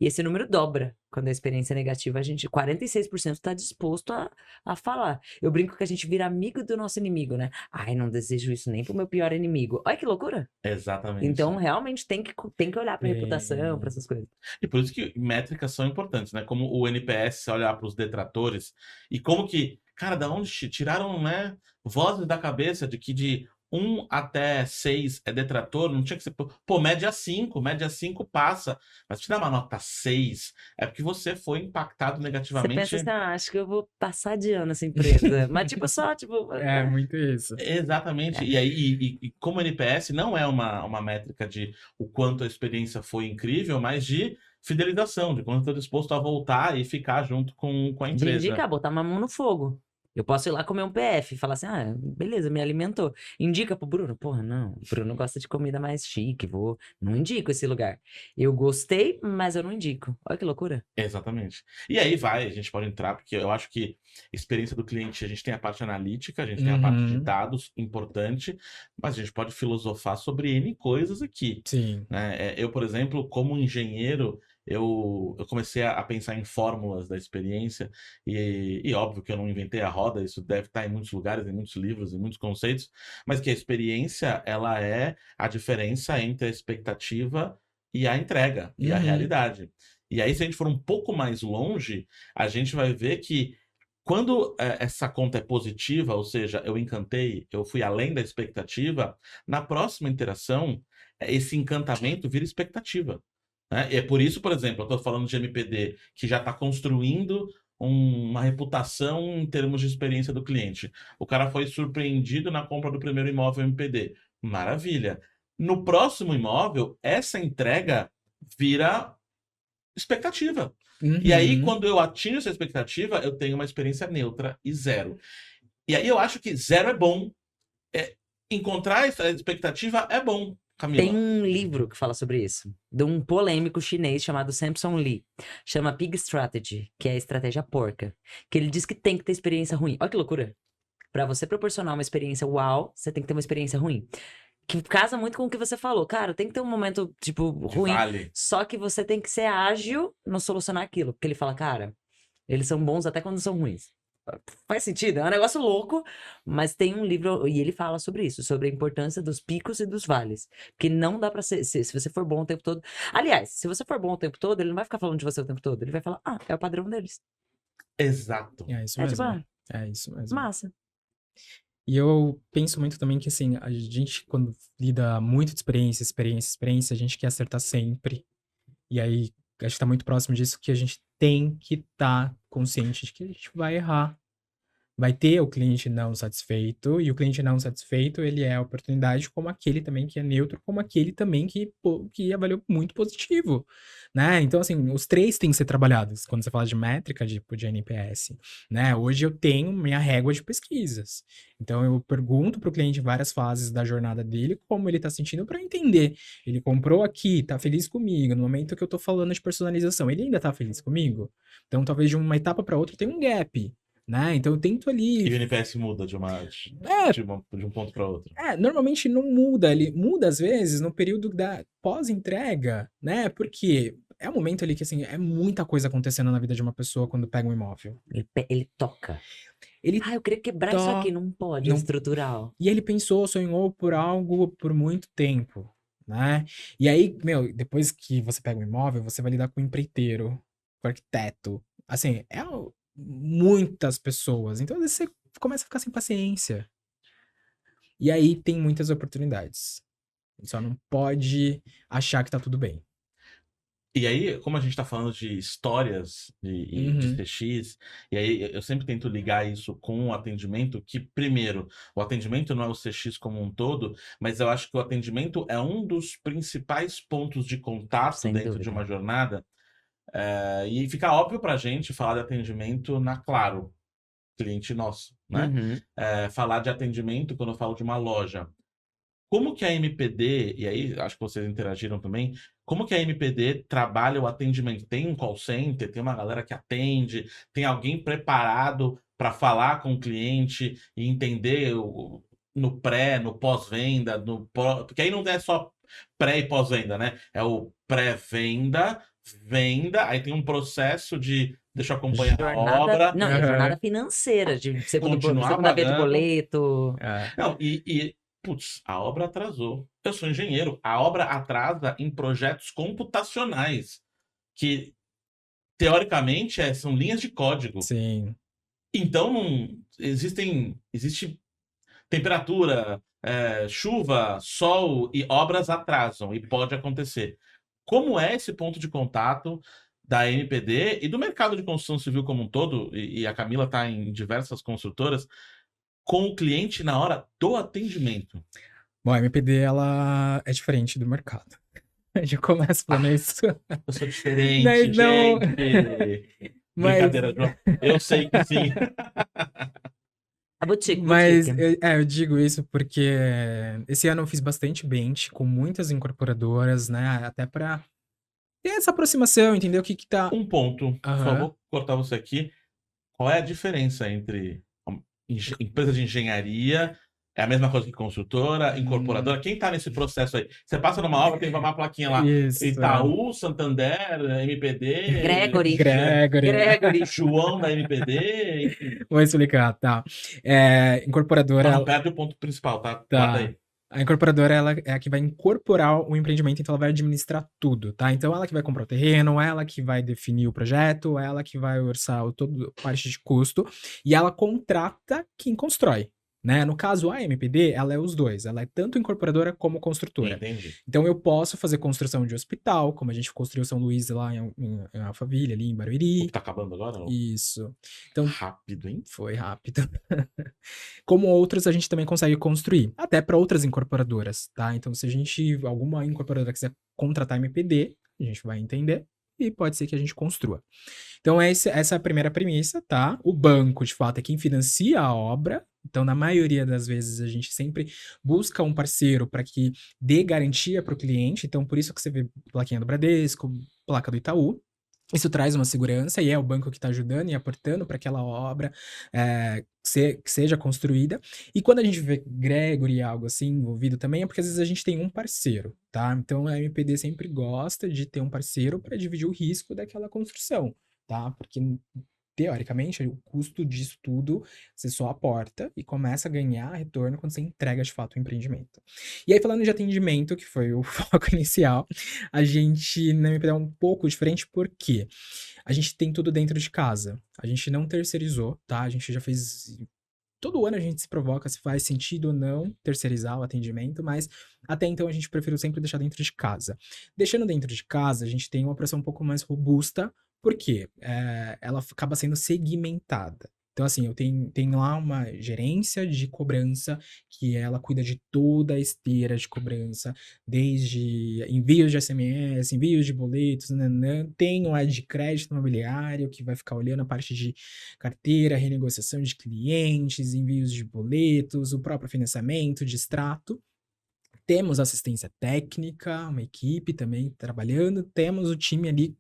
E esse número dobra quando a experiência é negativa. 46% está disposto a falar. Eu brinco que a gente vira amigo do nosso inimigo, né? Ai, não desejo isso nem pro meu pior inimigo. Olha que loucura. Exatamente. Então, realmente, tem que olhar pra É. reputação, pra essas coisas. E por isso que métricas são importantes, né? Como o NPS, se olhar para os detratores, e como que, cara, da onde tiraram, né, vozes da cabeça de que de 1 até 6 é detrator, não tinha que ser. Pô, média 5 passa. Mas te dá uma nota 6, é porque você foi impactado Você negativamente. pensa assim, acho que eu vou passar de ano essa empresa. Mas, tipo, só, tipo... É muito isso. Exatamente. E aí, e como NPS não é uma métrica de o quanto a experiência foi incrível, mas de fidelização, de quanto eu estou disposto a voltar e ficar junto com a De empresa. indicar, botar uma mão no fogo. Eu posso ir lá comer um PF e falar assim, ah, beleza, me alimentou. Indica pro Bruno. Porra, não, o Bruno gosta de comida mais chique, não indico esse lugar. Eu gostei, mas eu não indico. Olha que loucura. Exatamente. E aí a gente pode entrar, porque eu acho que experiência do cliente, a gente tem a parte analítica, a gente tem a parte de Uhum. dados, importante, mas a gente pode filosofar sobre N coisas aqui. Sim. Né? Eu, por exemplo, como engenheiro, eu comecei a pensar em fórmulas da experiência, e óbvio que eu não inventei a roda, isso deve estar em muitos lugares, em muitos livros, em muitos conceitos, mas que a experiência, ela é a diferença entre a expectativa e a entrega, e a Uhum. realidade. E aí, se a gente for um pouco mais longe, a gente vai ver que quando essa conta é positiva, ou seja, eu encantei, eu fui além da expectativa, na próxima interação, esse encantamento vira expectativa. Né? E é por isso, por exemplo, eu estou falando de MPD, que já está construindo uma reputação em termos de experiência do cliente. O cara foi surpreendido na compra do primeiro imóvel MPD. Maravilha. No próximo imóvel, essa entrega vira expectativa. E aí, Uhum. quando eu atingo essa expectativa, eu tenho uma experiência neutra e zero. E aí eu acho que zero é bom. Encontrar essa expectativa é bom, Camila. Tem um livro que fala sobre isso, de um polêmico chinês chamado Samson Lee. Chama Pig Strategy, que é a estratégia porca. Que ele diz que tem que ter experiência ruim. Olha que loucura. Pra você proporcionar uma experiência uau, você tem que ter uma experiência ruim. Que casa muito com o que você falou. Cara, tem que ter um momento, tipo, De ruim. vale. Só que você tem que ser ágil no solucionar aquilo. Porque ele fala, cara, eles são bons até quando são ruins. Faz sentido, é um negócio louco, mas tem um livro, e ele fala sobre isso, sobre a importância dos picos e dos vales. Porque não dá pra ser, se você for bom o tempo todo. Aliás, se você for bom o tempo todo, ele não vai ficar falando de você o tempo todo. Ele vai falar, ah, é o padrão deles. Exato. É isso É tipo, mesmo. ah, É isso mesmo. massa. E eu penso muito também que, assim, a gente, quando lida muito de experiência, a gente quer acertar sempre. E aí, acho que tá muito próximo disso, que a gente tem que estar consciente de que a gente vai errar. Vai ter o cliente não satisfeito, e o cliente não satisfeito, ele é a oportunidade como aquele também que é neutro, como aquele também que avaliou muito positivo, né? Então, assim, os três têm que ser trabalhados, quando você fala de métrica, de NPS, né? Hoje eu tenho minha régua de pesquisas. Então, eu pergunto para o cliente em várias fases da jornada dele, como ele está sentindo, para entender. Ele comprou aqui, tá feliz comigo, no momento que eu tô falando de personalização, ele ainda tá feliz comigo? Então, talvez de uma etapa para outra tem um gap. Né? Então eu tento E o ali. NPS muda de um ponto para outro. Normalmente não muda, ele muda às vezes no período da pós-entrega, né? Porque é um momento ali que assim, é muita coisa acontecendo na vida de uma pessoa quando pega um imóvel. Ele toca. Ele Ah, eu queria quebrar isso aqui, não pode, é não- estrutural. E ele pensou, sonhou por algo por muito tempo, né? E aí, meu, depois que você pega um imóvel, você vai lidar com o empreiteiro, com o arquiteto. Assim, muitas pessoas. Então, às vezes, você começa a ficar sem paciência. E aí tem muitas oportunidades. Só não pode achar que tá tudo bem. E aí, como a gente está falando de histórias de Uhum. CX, e aí eu sempre tento ligar isso com o atendimento, que primeiro, o atendimento não é o CX como um todo, mas eu acho que o atendimento é um dos principais pontos de contato Sem dentro de dúvida. uma jornada. E fica óbvio para a gente falar de atendimento na Claro, cliente nosso, né? Uhum. Falar de atendimento quando eu falo de uma loja. como que a MPD, e aí acho que vocês interagiram também, como que a MPD trabalha o atendimento? Tem um call center, tem uma galera que atende, tem alguém preparado para falar com o cliente e entender no pré, no pós-venda, porque aí não é só pré e pós-venda, né? É o pré-venda, venda, aí tem um processo de deixa eu acompanhar a obra, Não, e a Aham. jornada financeira, de continuar segunda via de pagando. boleto. É. Não, putz, a obra atrasou. Eu sou engenheiro. A obra atrasa em projetos computacionais, que teoricamente são linhas de código. Sim. Então, existe temperatura, chuva, sol e obras atrasam, e pode acontecer. Como é esse ponto de contato da MPD e do mercado de construção civil como um todo, e a Camila está em diversas construtoras, com o cliente na hora do atendimento? Bom, a MPD, ela é diferente do mercado. Já começa falando isso. Eu sou diferente, Não, gente. mas, Brincadeira, João. Eu sei que sim. A boutique, mas boutique. eu digo isso porque esse ano eu fiz bastante bench com muitas incorporadoras, né? Até pra ter essa aproximação, entender o que que tá. Um ponto, por Aham. favor, cortar você aqui. Qual é a diferença entre empresa de engenharia, é a mesma coisa que construtora, incorporadora? Quem está nesse processo aí? Você passa numa obra, tem uma plaquinha lá. Isso. Itaú, Santander, MPD, Gregory. João da MPD, enfim. Vou explicar, tá. Incorporadora. Mas não perde o ponto principal, tá? Guarda Tá. aí. A incorporadora, ela é a que vai incorporar o empreendimento, então ela vai administrar tudo, tá? Então ela que vai comprar o terreno, ela que vai definir o projeto, ela que vai orçar toda a parte de custo, e ela contrata quem constrói, né? No caso, a MPD, ela é os dois, ela é tanto incorporadora como construtora. Entendi. Então eu posso fazer construção de hospital, como a gente construiu São Luís lá em Alphaville, ali em O Barueri. que tá acabando agora? Não? Isso. Então, Rápido, hein? foi rápido. Como outros, a gente também consegue construir, até para outras incorporadoras, tá? Então, se alguma incorporadora quiser contratar MPD, a gente vai entender e pode ser que a gente construa. Então, essa é a primeira premissa, tá? O banco, de fato, é quem financia a obra. Então, na maioria das vezes, a gente sempre busca um parceiro para que dê garantia para o cliente. Então, por isso que você vê plaquinha do Bradesco, placa do Itaú. Isso traz uma segurança e é o banco que está ajudando e aportando para aquela obra que seja construída. E quando a gente vê Gregory e algo assim envolvido também, é porque às vezes a gente tem um parceiro, tá? Então a MPD sempre gosta de ter um parceiro para dividir o risco daquela construção, tá? Porque teoricamente, o custo disso tudo, você só aporta e começa a ganhar retorno quando você entrega de fato o empreendimento. E aí, falando de atendimento, que foi o foco inicial, a gente na MPD é um pouco diferente porque a gente tem tudo dentro de casa. A gente não terceirizou, tá? A gente já fez. Todo ano a gente se provoca se faz sentido ou não terceirizar o atendimento, mas até então a gente preferiu sempre deixar dentro de casa. Deixando dentro de casa, a gente tem uma operação um pouco mais robusta, porque ela acaba sendo segmentada. Então, assim, eu tenho lá uma gerência de cobrança que ela cuida de toda a esteira de cobrança, desde envios de SMS, envios de boletos, tem um de crédito imobiliário que vai ficar olhando a parte de carteira, renegociação de clientes, envios de boletos, o próprio financiamento de extrato. Temos assistência técnica, uma equipe também trabalhando, temos o time ali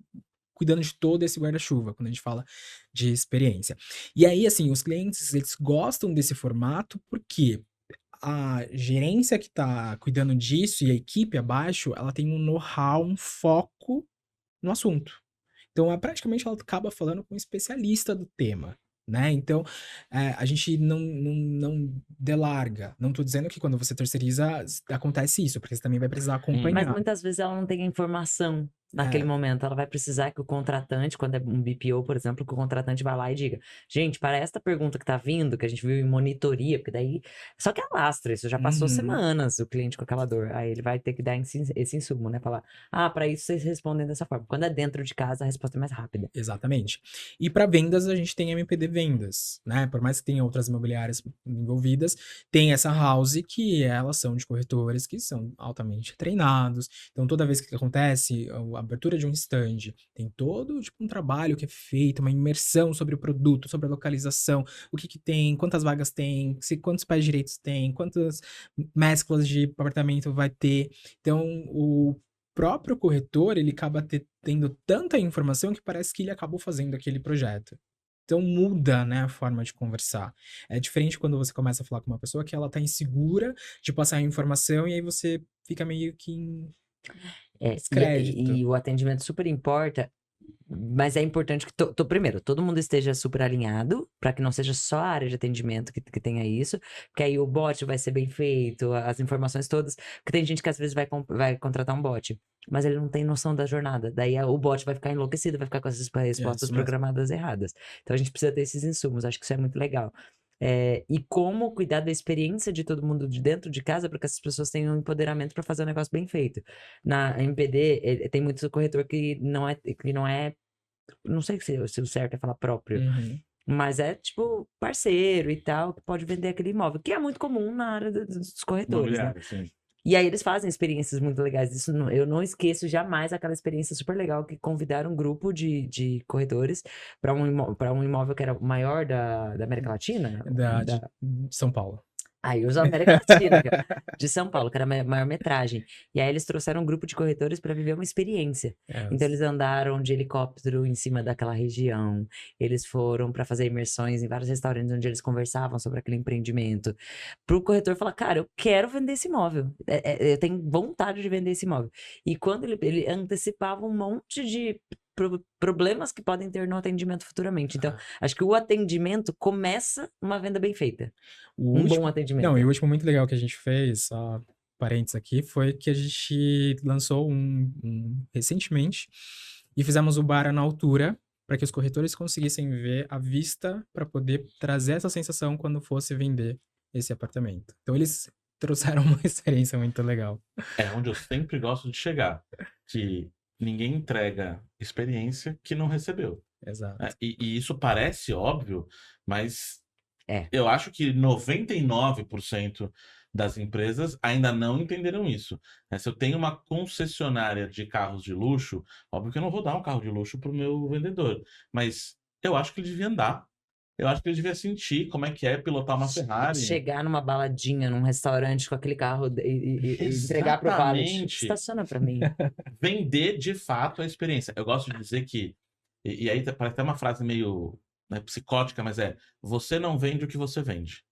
cuidando de todo esse guarda-chuva, quando a gente fala de experiência. E aí, assim, os clientes, eles gostam desse formato porque a gerência que está cuidando disso e a equipe abaixo, ela tem um know-how, um foco no assunto. Então, praticamente ela acaba falando com um especialista do tema, né? Então, a gente não delarga. Não tô dizendo que quando você terceiriza acontece isso, porque você também vai precisar Mas acompanhar. muitas vezes ela não tem a informação naquele momento. Ela vai precisar que o contratante, quando é um BPO, por exemplo, que o contratante vai lá e diga: gente, para esta pergunta que tá vindo, que a gente viu em monitoria, porque daí. Só que alastra, isso já passou Uhum. semanas o cliente com aquela dor. Aí ele vai ter que dar esse insumo, né? Falar: para isso vocês respondem dessa forma. Quando é dentro de casa, a resposta é mais rápida. Exatamente. E para vendas, a gente tem MPD Vendas, né? Por mais que tenha outras imobiliárias envolvidas, tem essa house que elas são de corretores que são altamente treinados. Então, toda vez que acontece a abertura de um stand, tem todo tipo um trabalho que é feito, uma imersão sobre o produto, sobre a localização, o que que tem, quantas vagas tem, quantos pés direitos tem, quantas mesclas de apartamento vai ter. Então, o próprio corretor, ele acaba tendo tanta informação que parece que ele acabou fazendo aquele projeto. Então muda, né, a forma de conversar. É diferente quando você começa a falar com uma pessoa que ela tá insegura de passar a informação e aí você fica meio que em descrédito. E o atendimento super importa, mas é importante que, primeiro, todo mundo esteja super alinhado, para que não seja só a área de atendimento que tenha isso, porque aí o bot vai ser bem feito, as informações todas, porque tem gente que às vezes vai contratar um bot, mas ele não tem noção da jornada, daí o bot vai ficar enlouquecido, vai ficar com essas respostas programadas erradas. Então a gente precisa ter esses insumos, acho que isso é muito legal. E como cuidar da experiência de todo mundo de dentro de casa para que essas pessoas tenham um empoderamento para fazer o negócio bem feito. Na MPD, tem muito corretor que não é, não sei se o certo é falar próprio, mas é tipo parceiro e tal, que pode vender aquele imóvel, que é muito comum na área dos corretores, né? Sim. E aí eles fazem experiências muito legais. Isso eu não esqueço jamais aquela experiência super legal que convidaram um grupo de corretores para um imóvel que era o maior da América Latina. De São Paulo. Aí eu uso a América Latina, de São Paulo, que era a maior metragem. E aí eles trouxeram um grupo de corretores para viver uma experiência. Então eles andaram de helicóptero em cima daquela região. Eles foram para fazer imersões em vários restaurantes onde eles conversavam sobre aquele empreendimento. Para o corretor falar, cara, eu quero vender esse imóvel. Eu tenho vontade de vender esse imóvel. E quando ele antecipava um monte de problemas que podem ter no atendimento futuramente. Então, acho que o atendimento começa uma venda bem feita. Bom atendimento. Não, e o último muito legal que a gente fez, só parênteses aqui, foi que a gente lançou recentemente e fizemos o bar na altura para que os corretores conseguissem ver a vista para poder trazer essa sensação quando fosse vender esse apartamento. Então, eles trouxeram uma experiência muito legal. É onde eu sempre gosto de chegar, que ninguém entrega experiência que não recebeu. Exato. E isso parece óbvio, mas eu acho que 99% das empresas ainda não entenderam isso. Se eu tenho uma concessionária de carros de luxo, óbvio que eu não vou dar um carro de luxo para o meu vendedor, mas eu acho que ele devia andar. Eu acho que ele devia sentir como é que é pilotar uma Ferrari. Chegar numa baladinha, num restaurante com aquele carro e entregar pro valet. Estaciona pra mim. Vender, de fato, a experiência. Eu gosto de dizer que... E aí parece até uma frase meio psicótica, mas você não vende o que você vende.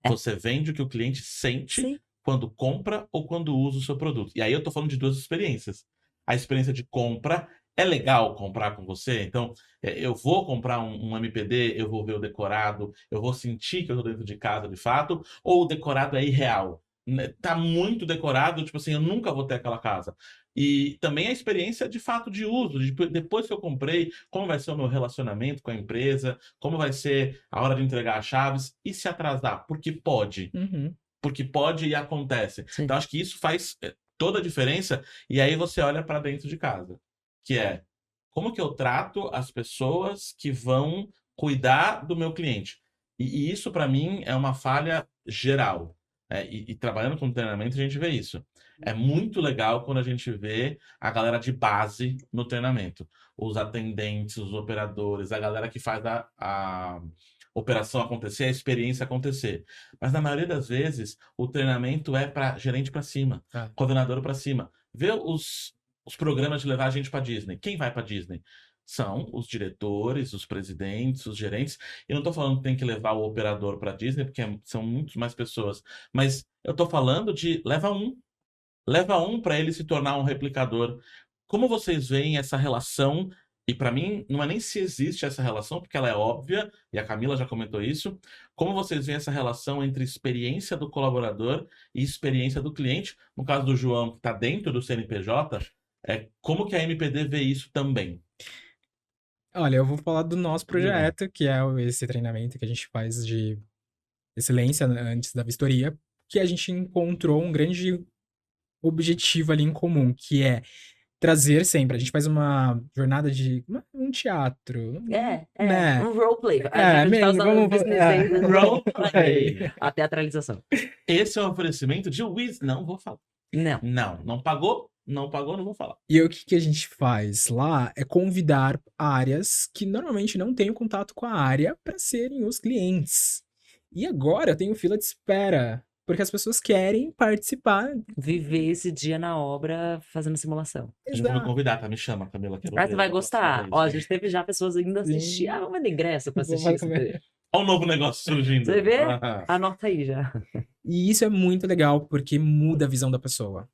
Você vende o que o cliente sente quando compra ou quando usa o seu produto. E aí eu tô falando de duas experiências. A experiência de compra... É legal comprar com você? Então, eu vou comprar um MPD, eu vou ver o decorado, eu vou sentir que eu tô dentro de casa de fato, ou o decorado é irreal? Tá muito decorado, tipo assim, eu nunca vou ter aquela casa. E também a experiência de fato de uso, depois que eu comprei, como vai ser o meu relacionamento com a empresa, como vai ser a hora de entregar as chaves, e se atrasar, porque pode. Porque pode e acontece. Sim. Então, acho que isso faz toda a diferença, e aí você olha para dentro de casa. Que é, como que eu trato as pessoas que vão cuidar do meu cliente? E isso, para mim, é uma falha geral. E trabalhando com treinamento, a gente vê isso. É muito legal quando a gente vê a galera de base no treinamento. Os atendentes, os operadores, a galera que faz a operação acontecer, a experiência acontecer. Mas, na maioria das vezes, o treinamento é para gerente para cima, coordenador para cima. Vê os programas de levar a gente para Disney. Quem vai para Disney? São os diretores, os presidentes, os gerentes. Eu não estou falando que tem que levar o operador para Disney, porque são muitas mais pessoas. Mas eu estou falando de leva um. Leva um para ele se tornar um replicador. Como vocês veem essa relação? E para mim, não é nem se existe essa relação, porque ela é óbvia, e a Camila já comentou isso. Como vocês veem essa relação entre experiência do colaborador e experiência do cliente? No caso do João, que está dentro do CNPJ, como que a MPD vê isso também? Olha, eu vou falar do nosso projeto, que é esse treinamento que a gente faz de excelência antes da vistoria, que a gente encontrou um grande objetivo ali em comum, que é trazer sempre. A gente faz uma jornada de um teatro. Né? Um roleplay. Roleplay. A teatralização. Esse é um oferecimento de Wiz. Não vou falar. Não pagou, Não pagou, não vou falar. E aí, o que a gente faz lá é convidar áreas que normalmente não têm o contato com a área para serem os clientes. E agora eu tenho fila de espera, porque as pessoas querem participar. Viver esse dia na obra fazendo simulação. Eu já vou me Exato. convidar, tá? Me chama, Camila. Quero Ah, você ver vai da próxima gostar. vez. Ó, a gente teve já pessoas indo assistir. Sim. Ah, vamos vender ingresso pra assistir isso. Olha o novo negócio surgindo. Você vê? Anota aí já. E isso é muito legal, porque muda a visão da pessoa,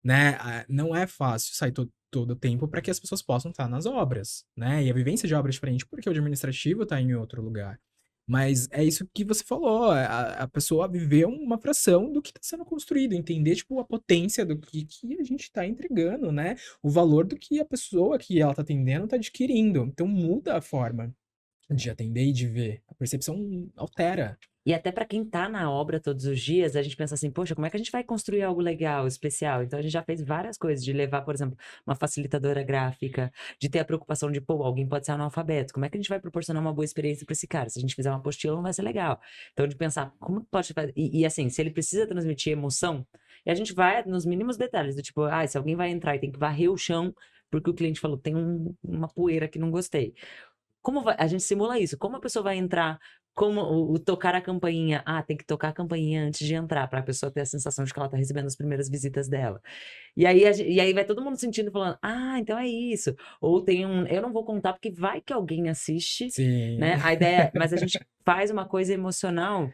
né? Não é fácil sair todo o tempo para que as pessoas possam estar nas obras, né? E a vivência de obra é diferente porque o administrativo está em outro lugar. Mas é isso que você falou, a pessoa viver uma fração do que está sendo construído, entender, tipo, a potência do que a gente está entregando, né? O valor do que a pessoa que ela está atendendo está adquirindo. Então muda a forma de atender e de ver. A percepção altera. E até para quem tá na obra todos os dias, a gente pensa assim, poxa, como é que a gente vai construir algo legal, especial? Então a gente já fez várias coisas, de levar, por exemplo, uma facilitadora gráfica, de ter a preocupação de, pô, alguém pode ser analfabeto, como é que a gente vai proporcionar uma boa experiência para esse cara? Se a gente fizer uma apostila, não vai ser legal. Então de pensar, como pode fazer? E assim, se ele precisa transmitir emoção, e a gente vai nos mínimos detalhes, do tipo, se alguém vai entrar e tem que varrer o chão, porque o cliente falou, tem uma poeira que não gostei. A gente simula isso. Como a pessoa vai entrar, como o tocar a campainha. Tem que tocar a campainha antes de entrar, para a pessoa ter a sensação de que ela tá recebendo as primeiras visitas dela. E aí vai todo mundo sentindo, falando, então é isso. Ou eu não vou contar, porque vai que alguém assiste, Sim. né? A ideia, mas a gente faz uma coisa emocional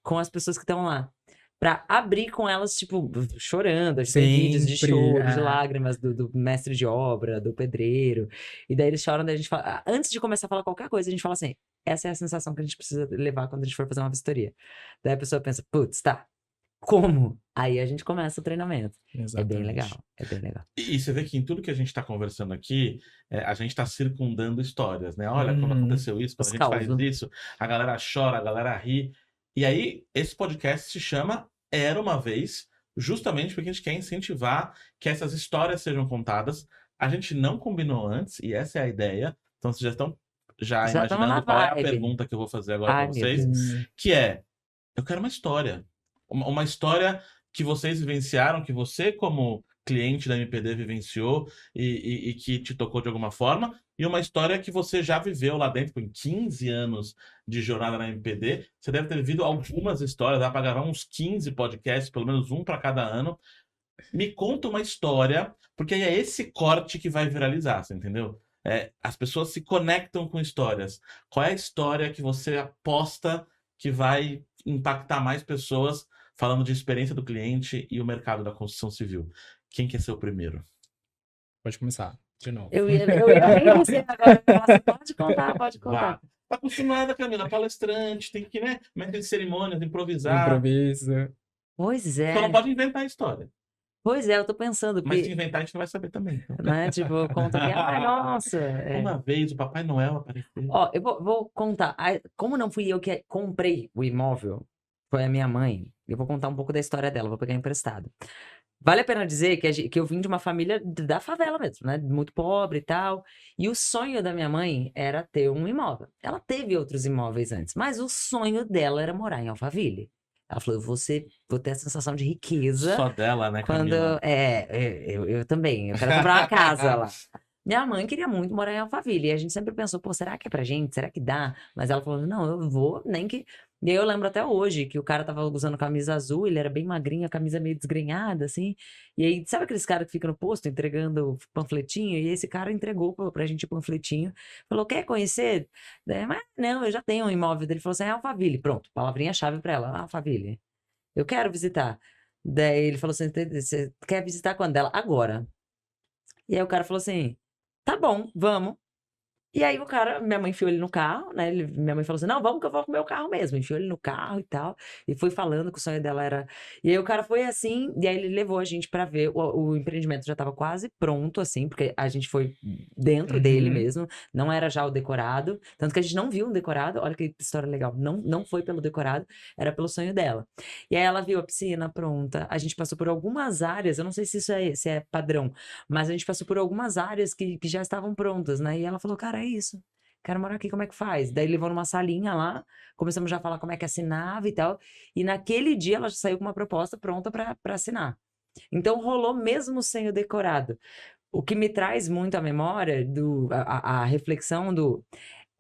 com as pessoas que estão lá. Pra abrir com elas, tipo, chorando. A gente tem vídeos de Sempre, choro, de lágrimas do mestre de obra, do pedreiro. E daí eles choram, daí a gente fala... Antes de começar a falar qualquer coisa, a gente fala assim, essa é a sensação que a gente precisa levar quando a gente for fazer uma vistoria. Daí a pessoa pensa, putz, tá, como? Aí a gente começa o treinamento. Exatamente. É bem legal, é bem legal. E você vê que em tudo que a gente está conversando aqui, a gente está circundando histórias, né? Olha, quando aconteceu isso, quando Os a gente faz causos. isso, a galera chora, a galera ri. E aí, esse podcast se chama Era Uma Vez, justamente porque a gente quer incentivar que essas histórias sejam contadas. A gente não combinou antes, e essa é a ideia. Então, vocês já estão Já estamos na imaginando qual é a vibe. pergunta que eu vou fazer agora Ai, para meu vocês, Deus. que é, eu quero uma história. Uma história que vocês vivenciaram, que você, como cliente da MPD, vivenciou e que te tocou de alguma forma, e uma história que você já viveu lá dentro, em 15 anos de jornada na MPD. Você deve ter vivido algumas histórias, dá para gravar uns 15 podcasts, pelo menos um para cada ano. Me conta uma história, porque aí é esse corte que vai viralizar, você entendeu? As pessoas se conectam com histórias. Qual é a história que você aposta que vai impactar mais pessoas, falando de experiência do cliente e o mercado da construção civil? Quem quer ser o primeiro? Pode começar, de novo. Eu ia bem dizer agora, eu ia falar assim, pode contar, pode contar. Vá. Tá acostumada, Camila, palestrante, tem que, né, mestre de cerimônias, improvisar. Improviso. Pois Só não é, pode inventar a história. pois é, eu tô pensando, Mas se porque, inventar, a gente não vai saber também. né, tipo, conta aqui, nossa. Uma vez o Papai Noel apareceu. Ó, eu vou contar. Como não fui eu que comprei o imóvel, foi a minha mãe. Eu vou contar um pouco da história dela, vou pegar emprestado. Vale a pena dizer que eu vim de uma família da favela mesmo, né? Muito pobre e tal. E o sonho da minha mãe era ter um imóvel. Ela teve outros imóveis antes, mas o sonho dela era morar em Alphaville. Ela falou, vou ter a sensação de riqueza. Só dela, né, Quando Camila? eu também, eu quero comprar uma casa lá. Minha mãe queria muito morar em Alphaville, e a gente sempre pensou, pô, será que é pra gente? Será que dá? Mas ela falou, não, eu vou, nem que... E aí eu lembro até hoje que o cara tava usando camisa azul, ele era bem magrinho, a camisa meio desgrenhada, assim. E aí, sabe aqueles caras que ficam no posto entregando panfletinho? E esse cara entregou pra gente o panfletinho, falou, quer conhecer? Daí, mas não, eu já tenho um imóvel dele. Ele falou assim, é Alphaville. Pronto, palavrinha-chave pra ela, Alphaville. Eu quero visitar. Daí ele falou assim, você quer visitar quando? Ela, agora. E aí o cara falou assim, tá bom, vamos. E aí o cara, minha mãe enfiou ele no carro, né? Minha mãe falou assim, não, vamos que eu vou com o meu carro mesmo. Enfiou ele no carro e tal. E foi falando que o sonho dela era... E aí o cara foi assim, e aí ele levou a gente pra ver. O empreendimento já tava quase pronto, assim, porque a gente foi dentro dele mesmo. Não era já o decorado. Tanto que a gente não viu um decorado. Olha que história legal. Não foi pelo decorado, era pelo sonho dela. E aí ela viu a piscina pronta. A gente passou por algumas áreas, eu não sei se isso se é padrão, mas a gente passou por algumas áreas que já estavam prontas, né? E ela falou, cara, é isso. Quero morar aqui, como é que faz? Daí levou numa salinha lá, começamos já a falar como é que assinava e tal. E naquele dia ela já saiu com uma proposta pronta para assinar. Então rolou mesmo sem o decorado. O que me traz muito à memória, a reflexão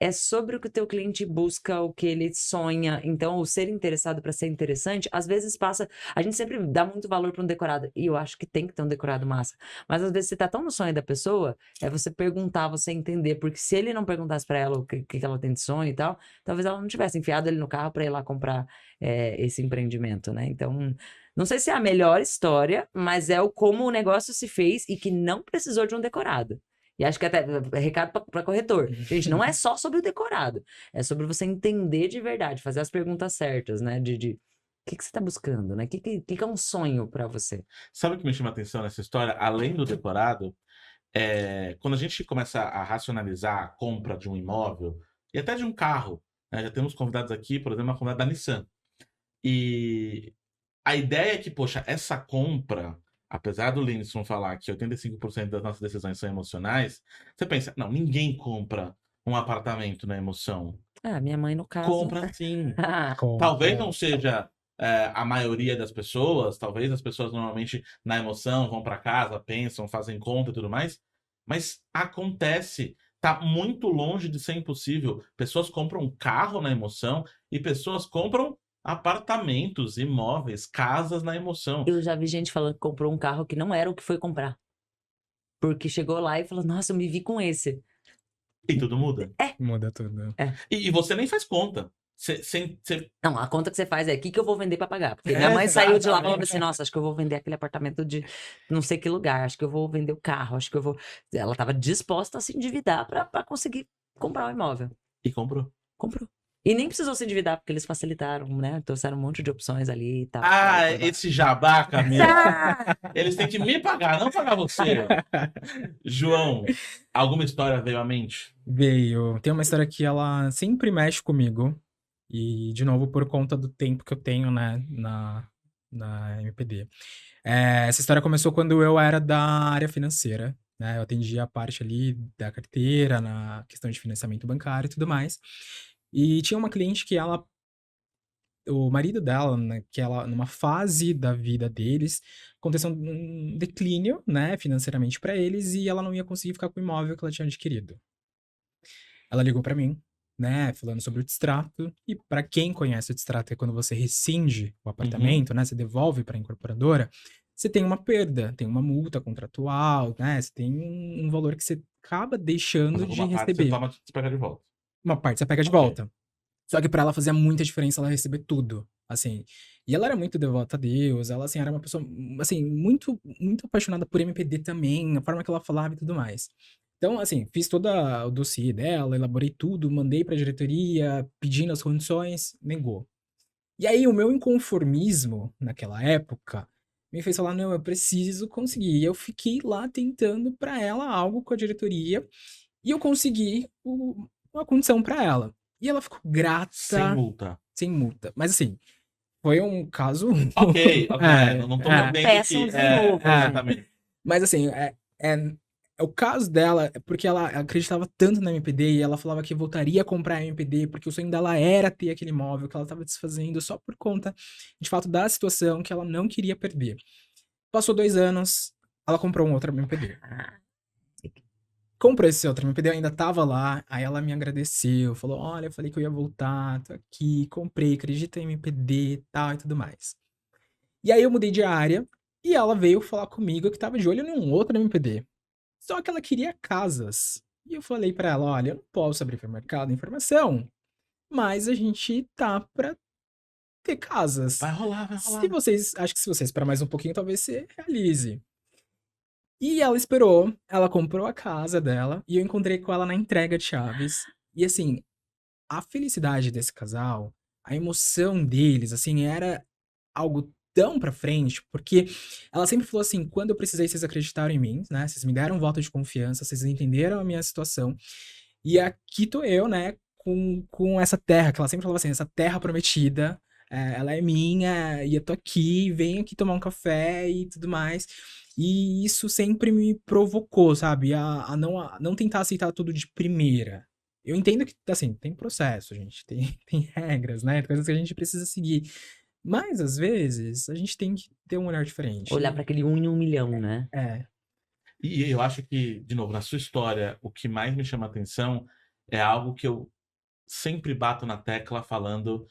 é sobre o que o teu cliente busca, o que ele sonha. Então, o ser interessado para ser interessante, às vezes passa. A gente sempre dá muito valor para um decorado. E eu acho que tem que ter um decorado massa. Mas às vezes você tá tão no sonho da pessoa, é você perguntar, você entender. Porque se ele não perguntasse para ela o que ela tem de sonho e tal, talvez ela não tivesse enfiado ele no carro para ir lá comprar esse empreendimento, né? Então. Não sei se é a melhor história, mas é como o negócio se fez e que não precisou de um decorado. E acho que até recado para corretor. Gente, não é só sobre o decorado. É sobre você entender de verdade, fazer as perguntas certas, né? O que você está buscando, né? O que é um sonho para você? Sabe o que me chama a atenção nessa história? Além do decorado, quando a gente começa a racionalizar a compra de um imóvel e até de um carro, né? Já temos convidados aqui, por exemplo, uma convidada da Nissan. E a ideia é que, poxa, essa compra, apesar do Lindsson falar que 85% das nossas decisões são emocionais, você pensa, não, ninguém compra um apartamento na emoção. Ah, minha mãe, no caso. Compra sim. Compra. Talvez não seja a maioria das pessoas, talvez as pessoas normalmente na emoção vão para casa, pensam, fazem conta e tudo mais, mas acontece. Tá muito longe de ser impossível. Pessoas compram um carro na emoção e pessoas compram apartamentos, imóveis, casas na emoção. Eu já vi gente falando que comprou um carro que não era o que foi comprar. Porque chegou lá e falou, nossa, eu me vi com esse. E tudo muda. Muda tudo. E você nem faz conta. Você Não, a conta que você faz é o que eu vou vender pra pagar. Porque minha mãe saiu de lá falando assim, nossa, acho que eu vou vender aquele apartamento de não sei que lugar, acho que eu vou vender o carro, acho que eu vou... Ela tava disposta a se endividar pra conseguir comprar o imóvel. E comprou. Comprou. E nem precisou se endividar, porque eles facilitaram, né? Trouxeram um monte de opções ali e tal. Ah, esse jabá, Camila. Eles têm que me pagar, não pagar você. João, alguma história veio à mente? Veio. Tem uma história que ela sempre mexe comigo. E, de novo, por conta do tempo que eu tenho, né, na MPD. Essa história começou quando eu era da área financeira, né? Eu atendia a parte ali da carteira, na questão de financiamento bancário e tudo mais. E tinha uma cliente que o marido dela, né, que ela, numa fase da vida deles, aconteceu um declínio, né, financeiramente para eles, e ela não ia conseguir ficar com o imóvel que ela tinha adquirido. Ela ligou para mim, né, falando sobre o distrato, e para quem conhece o distrato é quando você rescinde o apartamento, né, você devolve para a incorporadora, você tem uma perda, tem uma multa contratual, né, você tem um valor que você acaba deixando de receber. Você pega de volta. Uma parte você pega de volta. Só que pra ela fazia muita diferença ela receber tudo, assim. E ela era muito devota a Deus, ela, assim, era uma pessoa, assim, muito, muito apaixonada por MPD também, a forma que ela falava e tudo mais. Então, assim, fiz toda o dossiê dela, elaborei tudo, mandei pra diretoria, pedindo as condições, negou. E aí o meu inconformismo, naquela época, me fez falar, não, eu preciso conseguir. E eu fiquei lá tentando pra ela algo com a diretoria, e eu consegui uma condição pra ela. E ela ficou grata. Sem multa. Sem multa. Mas assim, foi um caso. Ok. Não tô dizendo Peçam que. de novo. Exatamente. Mas assim, o caso dela é porque ela acreditava tanto na MPD e ela falava que voltaria a comprar a MPD porque o sonho dela era ter aquele imóvel que ela estava desfazendo só por conta, de fato, da situação que ela não queria perder. Passou 2 anos, ela comprou um outro MPD. Comprou esse outro MPD, eu ainda tava lá, aí ela me agradeceu, falou, olha, eu falei que eu ia voltar, tô aqui, comprei, acredita em MPD e tal e tudo mais. E aí eu mudei de área, e ela veio falar comigo que tava de olho em um outro MPD. Só que ela queria casas. E eu falei pra ela, olha, eu não posso abrir para mercado de informação, mas a gente tá pra ter casas. Vai rolar. Acho que se você esperar mais um pouquinho, talvez você realize. E ela esperou, ela comprou a casa dela e eu encontrei com ela na entrega de chaves. E assim, a felicidade desse casal, a emoção deles, assim, era algo tão pra frente, porque ela sempre falou assim: quando eu precisei, vocês acreditaram em mim, né? Vocês me deram um voto de confiança, vocês entenderam a minha situação. E aqui tô eu, né, com essa terra, que ela sempre falava assim: essa terra prometida, ela é minha, e eu tô aqui, venho aqui tomar um café e tudo mais. E isso sempre me provocou, sabe? A não tentar aceitar tudo de primeira. Eu entendo que, assim, tem processo, gente, tem regras, né? Coisas que a gente precisa seguir. Mas, às vezes, a gente tem que ter um olhar diferente. Olhar para aquele 1 em 1 milhão, né? É, E eu acho que, de novo, na sua história, o que mais me chama a atenção é algo que eu sempre bato na tecla falando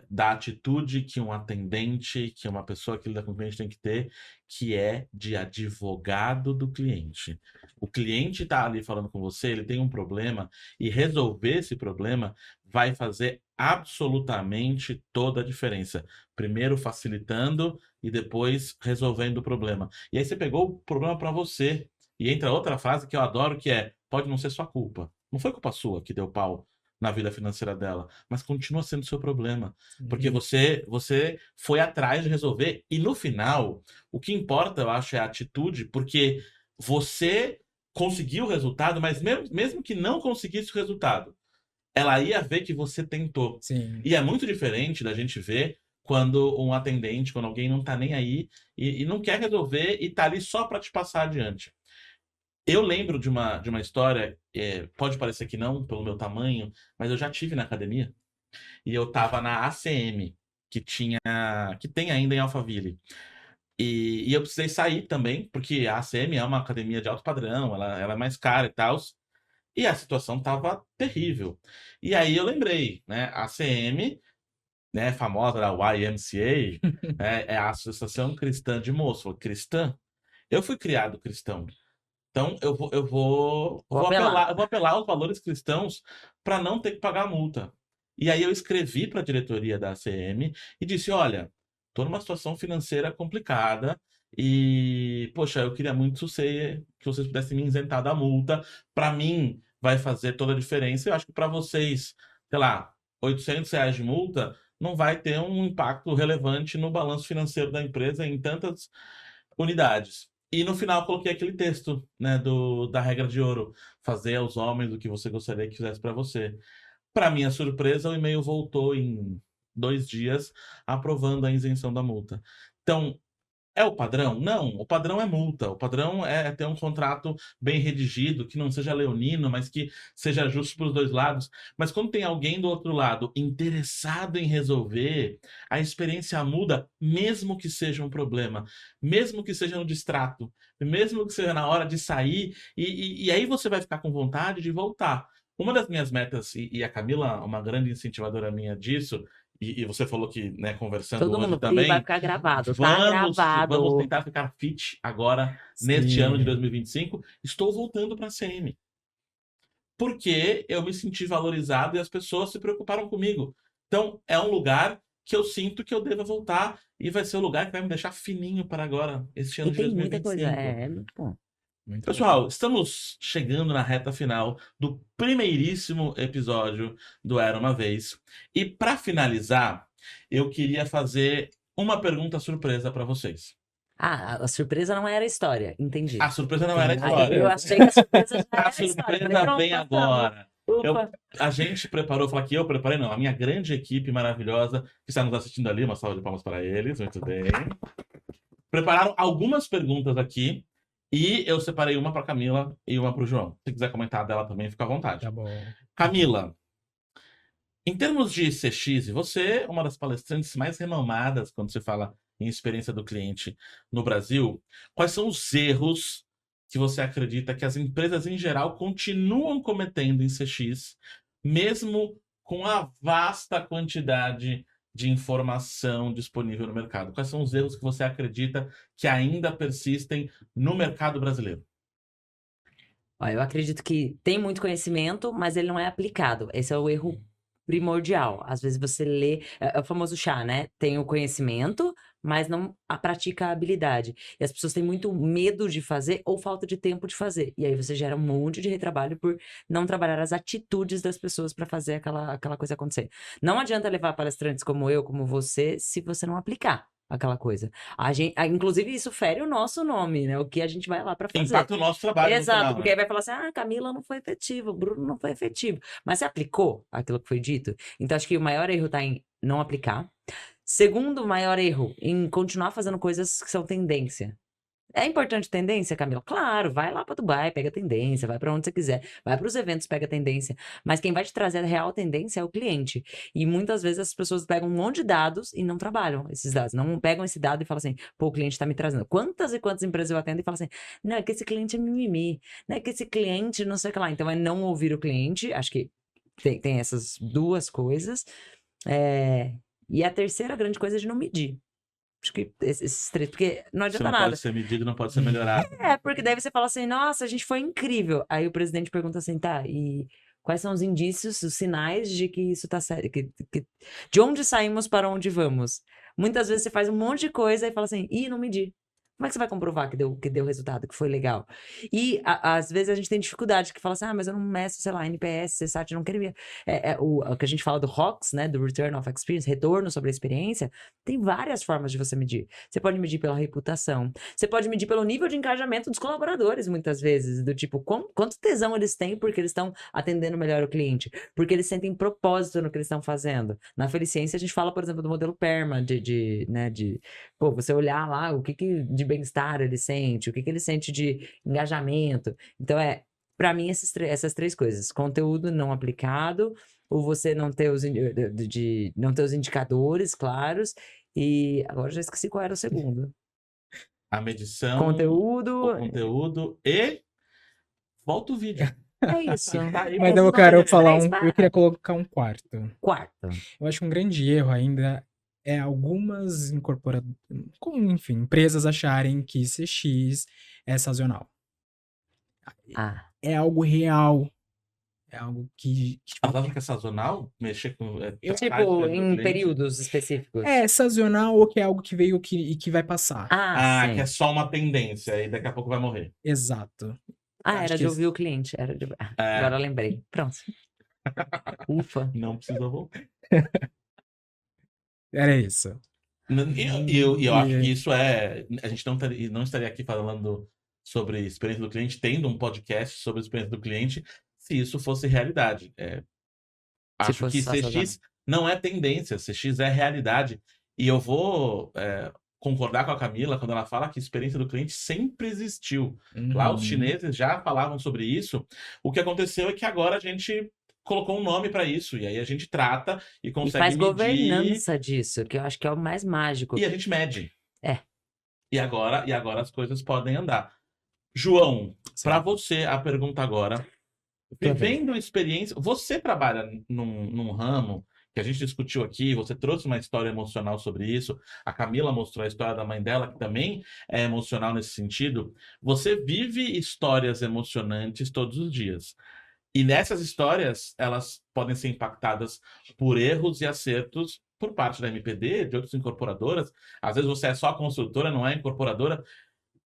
da atitude que um atendente, que uma pessoa que lida com o cliente tem que ter, que é de advogado do cliente. O cliente está ali falando com você, ele tem um problema, e resolver esse problema vai fazer absolutamente toda a diferença. Primeiro facilitando e depois resolvendo o problema. E aí você pegou o problema para você. E entra outra frase que eu adoro, que é: pode não ser sua culpa. Não foi culpa sua que deu pau na vida financeira dela, mas continua sendo seu problema, porque sim, você foi atrás de resolver e no final, o que importa, eu acho, é a atitude, porque você conseguiu o resultado, mas mesmo que não conseguisse o resultado, ela ia ver que você tentou. sim. E é muito diferente da gente ver quando um atendente, quando alguém não tá nem aí e não quer resolver e tá ali só para te passar adiante. Eu lembro de uma história, pode parecer que não, pelo meu tamanho, mas eu já tive na academia. E eu tava na ACM, que tem ainda em Alphaville. E eu precisei sair também, porque a ACM é uma academia de alto padrão, ela é mais cara e tal. E a situação tava terrível. E aí eu lembrei, né? A ACM, né, famosa da YMCA, é a Associação Cristã de Moço. Cristã? Eu fui criado cristão. Então Vou apelar. eu vou apelar aos valores cristãos para não ter que pagar a multa. E aí eu escrevi para a diretoria da ACM e disse: olha, estou numa situação financeira complicada e, poxa, eu queria muito que vocês pudessem me isentar da multa. Para mim vai fazer toda a diferença. Eu acho que para vocês, sei lá, R$ 800 de multa não vai ter um impacto relevante no balanço financeiro da empresa em tantas unidades. E no final coloquei aquele texto, né, da regra de ouro: fazer aos homens o que você gostaria que fizesse para você. Para minha surpresa, o e-mail voltou em 2 dias, aprovando a isenção da multa. Então, é o padrão? Não, o padrão é multa. O padrão é ter um contrato bem redigido, que não seja leonino, mas que seja justo para os dois lados. Mas quando tem alguém do outro lado interessado em resolver, a experiência muda, mesmo que seja um problema, mesmo que seja no distrato, mesmo que seja na hora de sair, e aí você vai ficar com vontade de voltar. Uma das minhas metas, e a Camila, uma grande incentivadora minha disso, e você falou que, né, conversando Todo hoje mundo, e vai também, ficar gravado, tá vamos gravado. tentar ficar fit agora, neste ano de Sim. 2025. Estou voltando para a CM. Porque eu me senti valorizado e as pessoas se preocuparam comigo. Então, é um lugar que eu sinto que eu devo voltar e vai ser o lugar que vai me deixar fininho para agora, este E ano de tem muita coisa, 2025. é muito bom. Muito bom. Pessoal, estamos chegando na reta final do primeiríssimo episódio do Era Uma Vez. E para finalizar, eu queria fazer uma pergunta surpresa para vocês. Ah, a surpresa não era a história, entendi. A surpresa não Tem era a uma Aí eu história. achei que a surpresa já A era a história. Falei, surpresa pronto, vem passamos. agora. Ufa. A gente preparou, falar que eu preparei, não, a minha grande equipe maravilhosa que está nos assistindo ali, uma salva de palmas para eles, muito bem. Prepararam algumas perguntas aqui e eu separei uma para Camila e uma para o João. Se quiser comentar dela também, fica à vontade. Tá bom. Camila, em termos de CX, você é uma das palestrantes mais renomadas quando se fala em experiência do cliente no Brasil. Quais são os erros que você acredita que as empresas em geral continuam cometendo em CX, mesmo com a vasta quantidade de informação disponível no mercado? Quais são os erros que você acredita que ainda persistem no mercado brasileiro? Ó, eu acredito que tem muito conhecimento, mas ele não é aplicado. Esse é o erro primordial. Às vezes você lê, é o famoso chá, né? Tem o conhecimento, mas não pratica a habilidade. E as pessoas têm muito medo de fazer ou falta de tempo de fazer. E aí você gera um monte de retrabalho por não trabalhar as atitudes das pessoas para fazer aquela coisa acontecer. Não adianta levar palestrantes como eu, como você, se você não aplicar aquela coisa. Inclusive, isso fere o nosso nome, né? O que a gente vai lá para fazer. Impacta o nosso trabalho no Exato, final, porque né? aí vai falar assim: ah, Camila não foi efetivo, Bruno não foi efetivo. Mas você aplicou aquilo que foi dito? Então, acho que o maior erro tá em não aplicar. Segundo maior erro, em continuar fazendo coisas que são tendência. É importante tendência, Camila? Claro, vai lá pra Dubai, pega tendência, vai pra onde você quiser, vai pros eventos, pega tendência. Mas quem vai te trazer a real tendência é o cliente. E muitas vezes as pessoas pegam um monte de dados e não trabalham esses dados. Não pegam esse dado e falam assim, pô, o cliente tá me trazendo. Quantas e quantas empresas eu atendo e falam assim, não, é que esse cliente é mimimi, não é que esse cliente não sei o que lá. Então é não ouvir o cliente, acho que tem essas duas coisas. E a terceira grande coisa é de não medir. Acho que esses três, porque não Você adianta não nada. pode ser medido, não pode ser melhorado. Porque daí você fala assim, nossa, a gente foi incrível. Aí o presidente pergunta assim, tá, e quais são os indícios, os sinais de que isso tá certo? De onde saímos para onde vamos? Muitas vezes você faz um monte de coisa e fala assim, ih, não medi. Como é que você vai comprovar que deu resultado, que foi legal? E às vezes a gente tem dificuldade, que fala assim, mas eu não meço, sei lá, NPS, CSAT, eu não queria. O que a gente fala do ROX, né, do Return of Experience, retorno sobre a experiência, tem várias formas de você medir. Você pode medir pela reputação, você pode medir pelo nível de engajamento dos colaboradores, muitas vezes, do tipo, quanto tesão eles têm porque eles estão atendendo melhor o cliente, porque eles sentem propósito no que eles estão fazendo. Na Feliciência, a gente fala, por exemplo, do modelo PERMA, pô, você olhar lá o que de bem-estar ele sente, o que ele sente de engajamento. Então, para mim, essas três coisas: conteúdo não aplicado, ou você não ter não ter os indicadores claros, e agora já esqueci qual era o segundo. A medição, Conteúdo. o conteúdo e volta o vídeo. É isso. Tá aí Mas pra eu ajudar quero ele. falar Três eu queria colocar um quarto. Quarto. Eu acho que um grande erro ainda é algumas enfim, empresas acharem que CX é sazonal. Ah, É algo real. É algo que Elas acham que é sazonal? Mexer com. tipo, em períodos específicos. é sazonal ou que é algo que veio e que vai passar. Ah, que é sim. só uma tendência e daqui a pouco vai morrer. Exato. Acho Era que de ouvir o cliente. Agora eu lembrei. Pronto. Ufa. Não precisou voltar. era isso. Eu acho que isso é. A gente não estaria aqui falando sobre experiência do cliente, tendo um podcast sobre experiência do cliente, se isso fosse realidade. Se Acho fosse que só sazonal. CX não é tendência, CX é realidade. E eu vou concordar com a Camila quando ela fala que a experiência do cliente sempre existiu. Lá os Uhum. chineses já falavam sobre isso. O que aconteceu é que agora a gente colocou um nome para isso, e aí a gente trata e E consegue faz medir, governança disso, que eu acho que é o mais mágico. e a gente mede. É. E agora as coisas podem andar. João, para Sim. você a pergunta agora. Vivendo experiência, você trabalha num ramo que a gente discutiu aqui, você trouxe uma história emocional sobre isso, a Camila mostrou a história da mãe dela, que também é emocional nesse sentido. Você vive histórias emocionantes todos os dias. E nessas histórias, elas podem ser impactadas por erros e acertos por parte da MPD, de outras incorporadoras. Às vezes você é só a construtora, não é a incorporadora.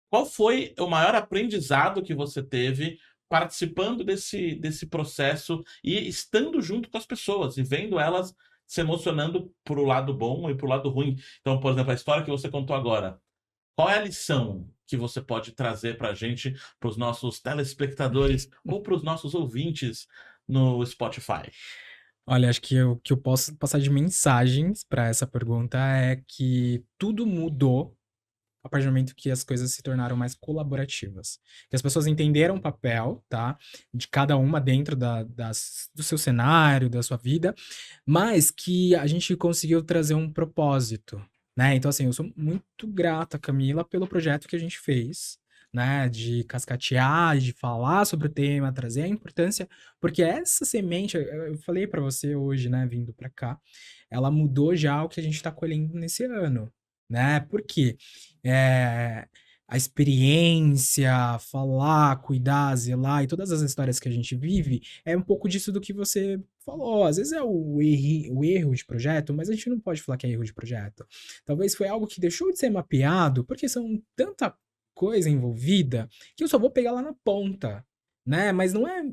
Qual foi o maior aprendizado que você teve participando desse processo e estando junto com as pessoas e vendo elas se emocionando pro lado bom e pro lado ruim? Então, por exemplo, a história que você contou agora, qual é a lição que você pode trazer para a gente, para os nossos telespectadores ou para os nossos ouvintes no Spotify? Olha, acho que o que eu posso passar de mensagens para essa pergunta é que tudo mudou a partir do momento que as coisas se tornaram mais colaborativas. Que as pessoas entenderam o papel, tá? De cada uma dentro do seu cenário, da sua vida, mas que a gente conseguiu trazer um propósito, né? Então, assim, eu sou muito grata, Camila, pelo projeto que a gente fez, né? De cascatear, de falar sobre o tema, trazer a importância, porque essa semente, eu falei para você hoje, né, vindo para cá, ela mudou já o que a gente está colhendo nesse ano, né? Por quê? A experiência, falar, cuidar, zelar e todas as histórias que a gente vive é um pouco disso do que você falou. Às vezes é o erro de projeto, mas a gente não pode falar que é erro de projeto. Talvez foi algo que deixou de ser mapeado, porque são tanta coisa envolvida que eu só vou pegar lá na ponta, né? Mas não é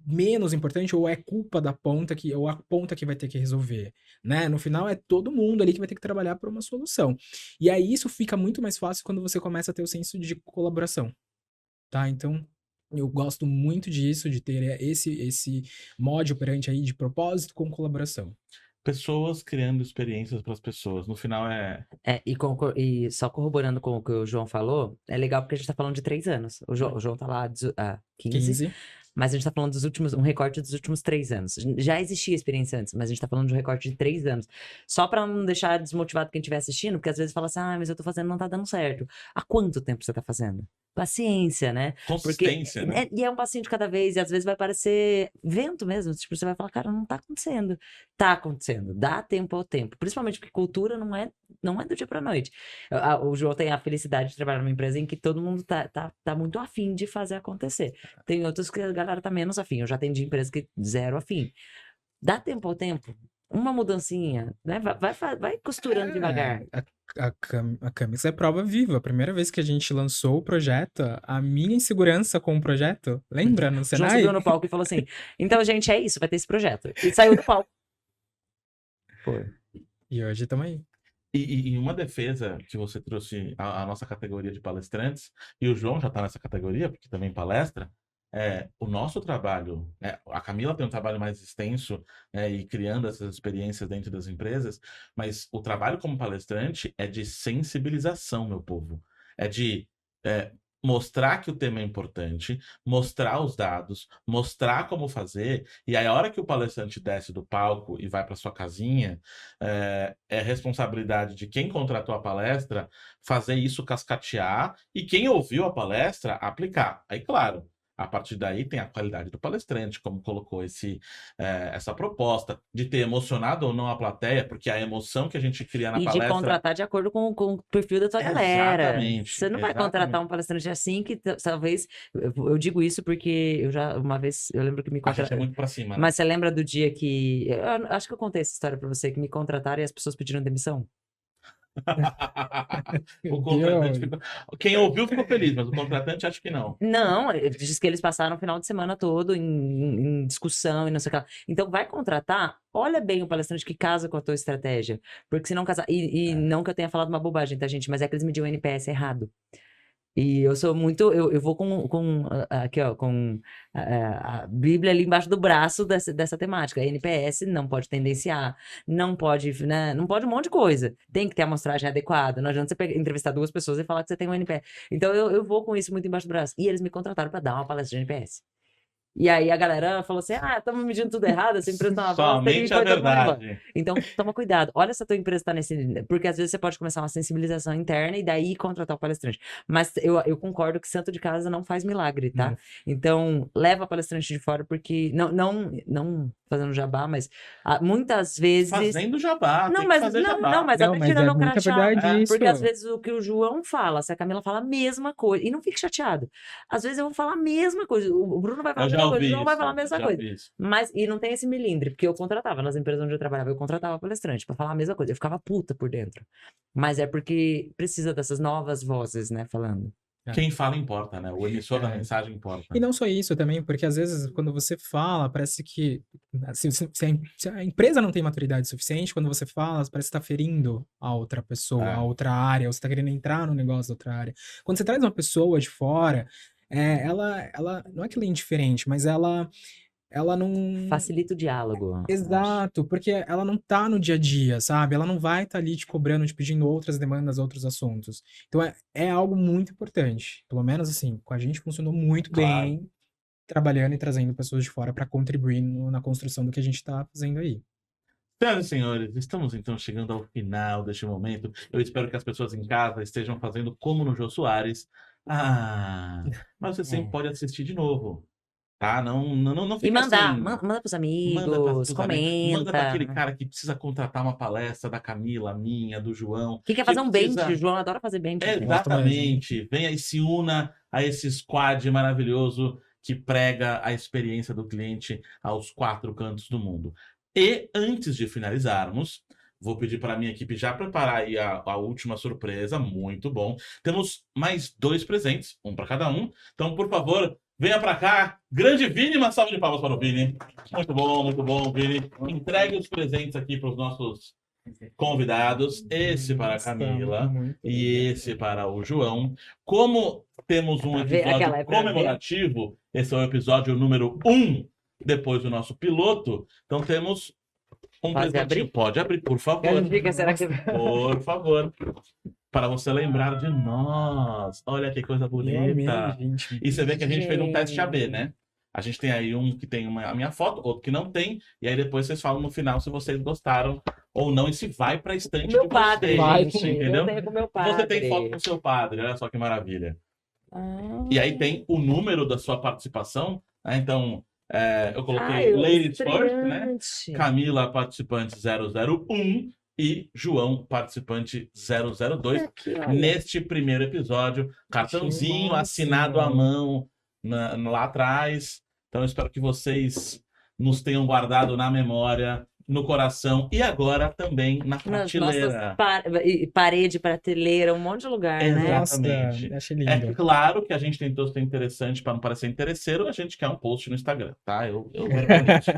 menos importante ou é culpa da ponta ou a ponta que vai ter que resolver, né? No final é todo mundo ali que vai ter que trabalhar por uma solução. E aí isso fica muito mais fácil quando você começa a ter o senso de colaboração, tá? Então, eu gosto muito disso, de ter esse modo operante aí de propósito com colaboração. pessoas criando experiências para as pessoas. No final E só corroborando com o que o João falou, é legal porque a gente tá falando de 3 anos. O João tá lá há 15, 15. mas a gente tá falando um recorte dos últimos 3 anos. Já existia experiência antes, mas a gente tá falando de um recorte de 3 anos. Só pra não deixar desmotivado quem estiver assistindo, porque às vezes fala assim, mas eu tô fazendo, não tá dando certo. Há quanto tempo você tá fazendo? Paciência, né? consistência, né? E é um passinho de cada vez, e às vezes vai parecer vento mesmo. Tipo, você vai falar, cara, não tá acontecendo. Tá acontecendo, dá tempo ao tempo. Principalmente porque cultura não é do dia pra noite. O João tem a felicidade de trabalhar numa empresa em que todo mundo tá muito afim de fazer acontecer. Tem outros que a galera tá menos afim. Eu já atendi empresa que zero afim. Dá tempo ao tempo. Uma mudancinha, né? Vai costurando devagar. A Camis é prova viva. A primeira vez que a gente lançou o projeto, a minha insegurança com o projeto, lembra no O João Senai? subiu no palco e falou assim, então, gente, é isso, vai ter esse projeto. E saiu do palco. Foi. E hoje estamos aí. E uma defesa que você trouxe à nossa categoria de palestrantes, e o João já está nessa categoria, porque também palestra, o nosso trabalho, a Camila tem um trabalho mais extenso e criando essas experiências dentro das empresas, mas o trabalho como palestrante é de sensibilização, meu povo. É de mostrar que o tema é importante, mostrar os dados, mostrar como fazer, e aí a hora que o palestrante desce do palco e vai para sua casinha, é responsabilidade de quem contratou a palestra fazer isso cascatear e quem ouviu a palestra aplicar. Aí, claro, a partir daí tem a qualidade do palestrante, como colocou essa proposta, de ter emocionado ou não a plateia, porque a emoção que a gente cria na E de palestra... contratar de acordo com o perfil da tua galera. Exatamente, Você não vai contratar um palestrante assim que talvez... Eu digo isso porque uma vez, eu lembro que me A gente é contrataram. muito pra cima, né? Mas você lembra do dia que... Eu acho que eu contei essa história pra você, que me contrataram e as pessoas pediram demissão? O contratante ficou... Quem ouviu ficou feliz, mas o contratante acho que não. Não, diz que eles passaram o final de semana todo em discussão e não sei o que lá. Então, vai contratar, olha bem o palestrante que casa com a tua estratégia. Porque se não casar... E não que eu tenha falado uma bobagem, tá, gente? Mas é que eles mediam o NPS errado. E eu sou muito... Eu vou aqui, ó, com a Bíblia ali embaixo do braço dessa temática. A NPS não pode tendenciar, não pode, né? Não pode um monte de coisa. Tem que ter a amostragem adequada. Não adianta você entrevistar 2 pessoas e falar que você tem um NPS. Então, eu vou com isso muito embaixo do braço. E eles me contrataram para dar uma palestra de NPS. E aí a galera falou assim, estamos medindo tudo errado, essa empresa tá uma bosta. Somente a verdade. Então, toma cuidado. Olha se a tua empresa tá nesse... Porque às vezes você pode começar uma sensibilização interna e daí contratar o palestrante. Mas eu concordo que santo de casa não faz milagre, tá? Então, leva a palestrante de fora, porque... Não fazendo jabá, mas muitas vezes... Fazendo jabá, tem que fazer jabá. Não, mas até tirando o crachá. verdade isso. Porque às vezes o que o João fala, se a Camila fala a mesma coisa, e não fique chateado. Às vezes eu vou falar a mesma coisa, o Bruno vai falar a mesma coisa, o João vai falar a mesma coisa. Mas, e não tem esse milindre, porque eu contratava, nas empresas onde eu trabalhava, eu contratava palestrante pra falar a mesma coisa. Eu ficava puta por dentro. Mas é porque precisa dessas novas vozes, né, falando. Quem fala importa, né? O emissor da mensagem importa. E não só isso também, porque às vezes quando você fala, parece que se a empresa não tem maturidade suficiente, quando você fala, parece que está ferindo a outra pessoa, a outra área, ou você está querendo entrar no negócio da outra área. Quando você traz uma pessoa de fora, ela não é que ela é indiferente, mas ela não... Facilita o diálogo. Exato, porque ela não tá no dia a dia, sabe? Ela não vai estar ali te cobrando, te pedindo outras demandas, outros assuntos. Então é algo muito importante. Pelo menos assim, com a gente funcionou muito bem, trabalhando e trazendo pessoas de fora para contribuir na construção do que a gente tá fazendo aí. Senhoras e senhores, estamos então chegando ao final deste momento. Eu espero que as pessoas em casa estejam fazendo como no Jô Soares. Mas você sempre pode assistir de novo. Tá? Não fica E mandar, assim. manda pros amigos, comenta. Manda pra aquele cara que precisa contratar uma palestra da Camila, minha, do João. Que quer fazer um bench, o João adora fazer bench. Exatamente. Venha e se una a esse squad maravilhoso que prega a experiência do cliente aos 4 cantos do mundo. E antes de finalizarmos, vou pedir para a minha equipe já preparar aí a última surpresa. Muito bom. Temos mais 2 presentes, um para cada um. Então, por favor, venha para cá. Grande Vini, uma salva de palmas para o Vini. Muito bom, Vini. Entregue os presentes aqui para os nossos convidados. Esse para a Camila e esse para o João. Como temos um episódio comemorativo, esse é o episódio número 1 depois do nosso piloto, então temos Um Pode presentinho. abrir? Pode abrir, por favor. Quero dica, será que... Por favor. Para você lembrar de nós. Olha que coisa Eu amei, bonita. gente. E você vê que a gente fez um teste AB, né? A gente tem aí um que tem a minha foto, outro que não tem, e aí depois vocês falam no final se vocês gostaram ou não, e se vai pra estante Meu de padre, vocês, Vai, gente. entendeu? Eu tenho com meu padre. Você tem foto com seu padre, olha só que maravilha. Ah. E aí tem o número da sua participação, né? Então, eu coloquei Ai, o Ladies First, né? estreante. Camila, participante 001, e João, participante 002. Aqui, olha. Neste primeiro episódio, cartãozinho massa. assinado à mão lá atrás. Então, eu espero que vocês nos tenham guardado na memória, no coração e agora também na Nas prateleira. nossas parede, prateleira, um monte de lugar, né? Exatamente. Nossa, achei É lindo. claro que a gente tentou ser interessante para não parecer interesseiro, a gente quer um post no Instagram, tá? Eu vergonhante.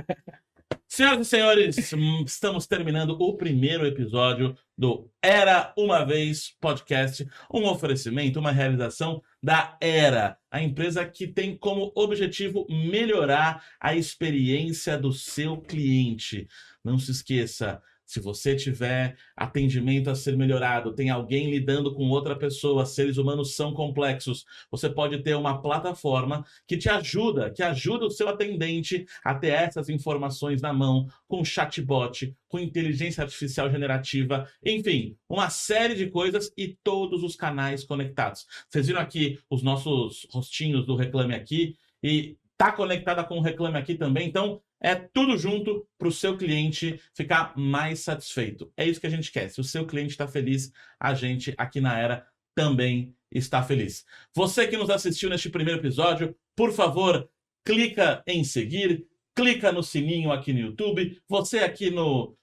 Senhoras e senhores, estamos terminando o primeiro episódio do Era Uma Vez Podcast, um oferecimento, uma realização da Era, a empresa que tem como objetivo melhorar a experiência do seu cliente. Não se esqueça, se você tiver atendimento a ser melhorado, tem alguém lidando com outra pessoa, seres humanos são complexos, você pode ter uma plataforma que te ajuda, que ajuda o seu atendente a ter essas informações na mão, com chatbot, com inteligência artificial generativa, enfim, uma série de coisas e todos os canais conectados. Vocês viram aqui os nossos rostinhos do Reclame Aqui e tá conectada com o Reclame Aqui também, então é tudo junto para o seu cliente ficar mais satisfeito. É isso que a gente quer. Se o seu cliente está feliz, a gente aqui na Era também está feliz. Você que nos assistiu neste primeiro episódio, por favor, clica em seguir, clica no sininho aqui no YouTube. Você aqui no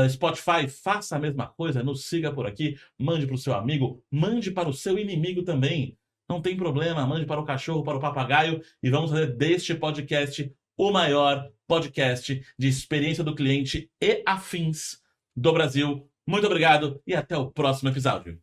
Spotify, faça a mesma coisa, nos siga por aqui, mande para o seu amigo, mande para o seu inimigo também. Não tem problema, mande para o cachorro, para o papagaio e vamos fazer deste podcast o maior podcast de experiência do cliente e afins do Brasil. Muito obrigado e até o próximo episódio.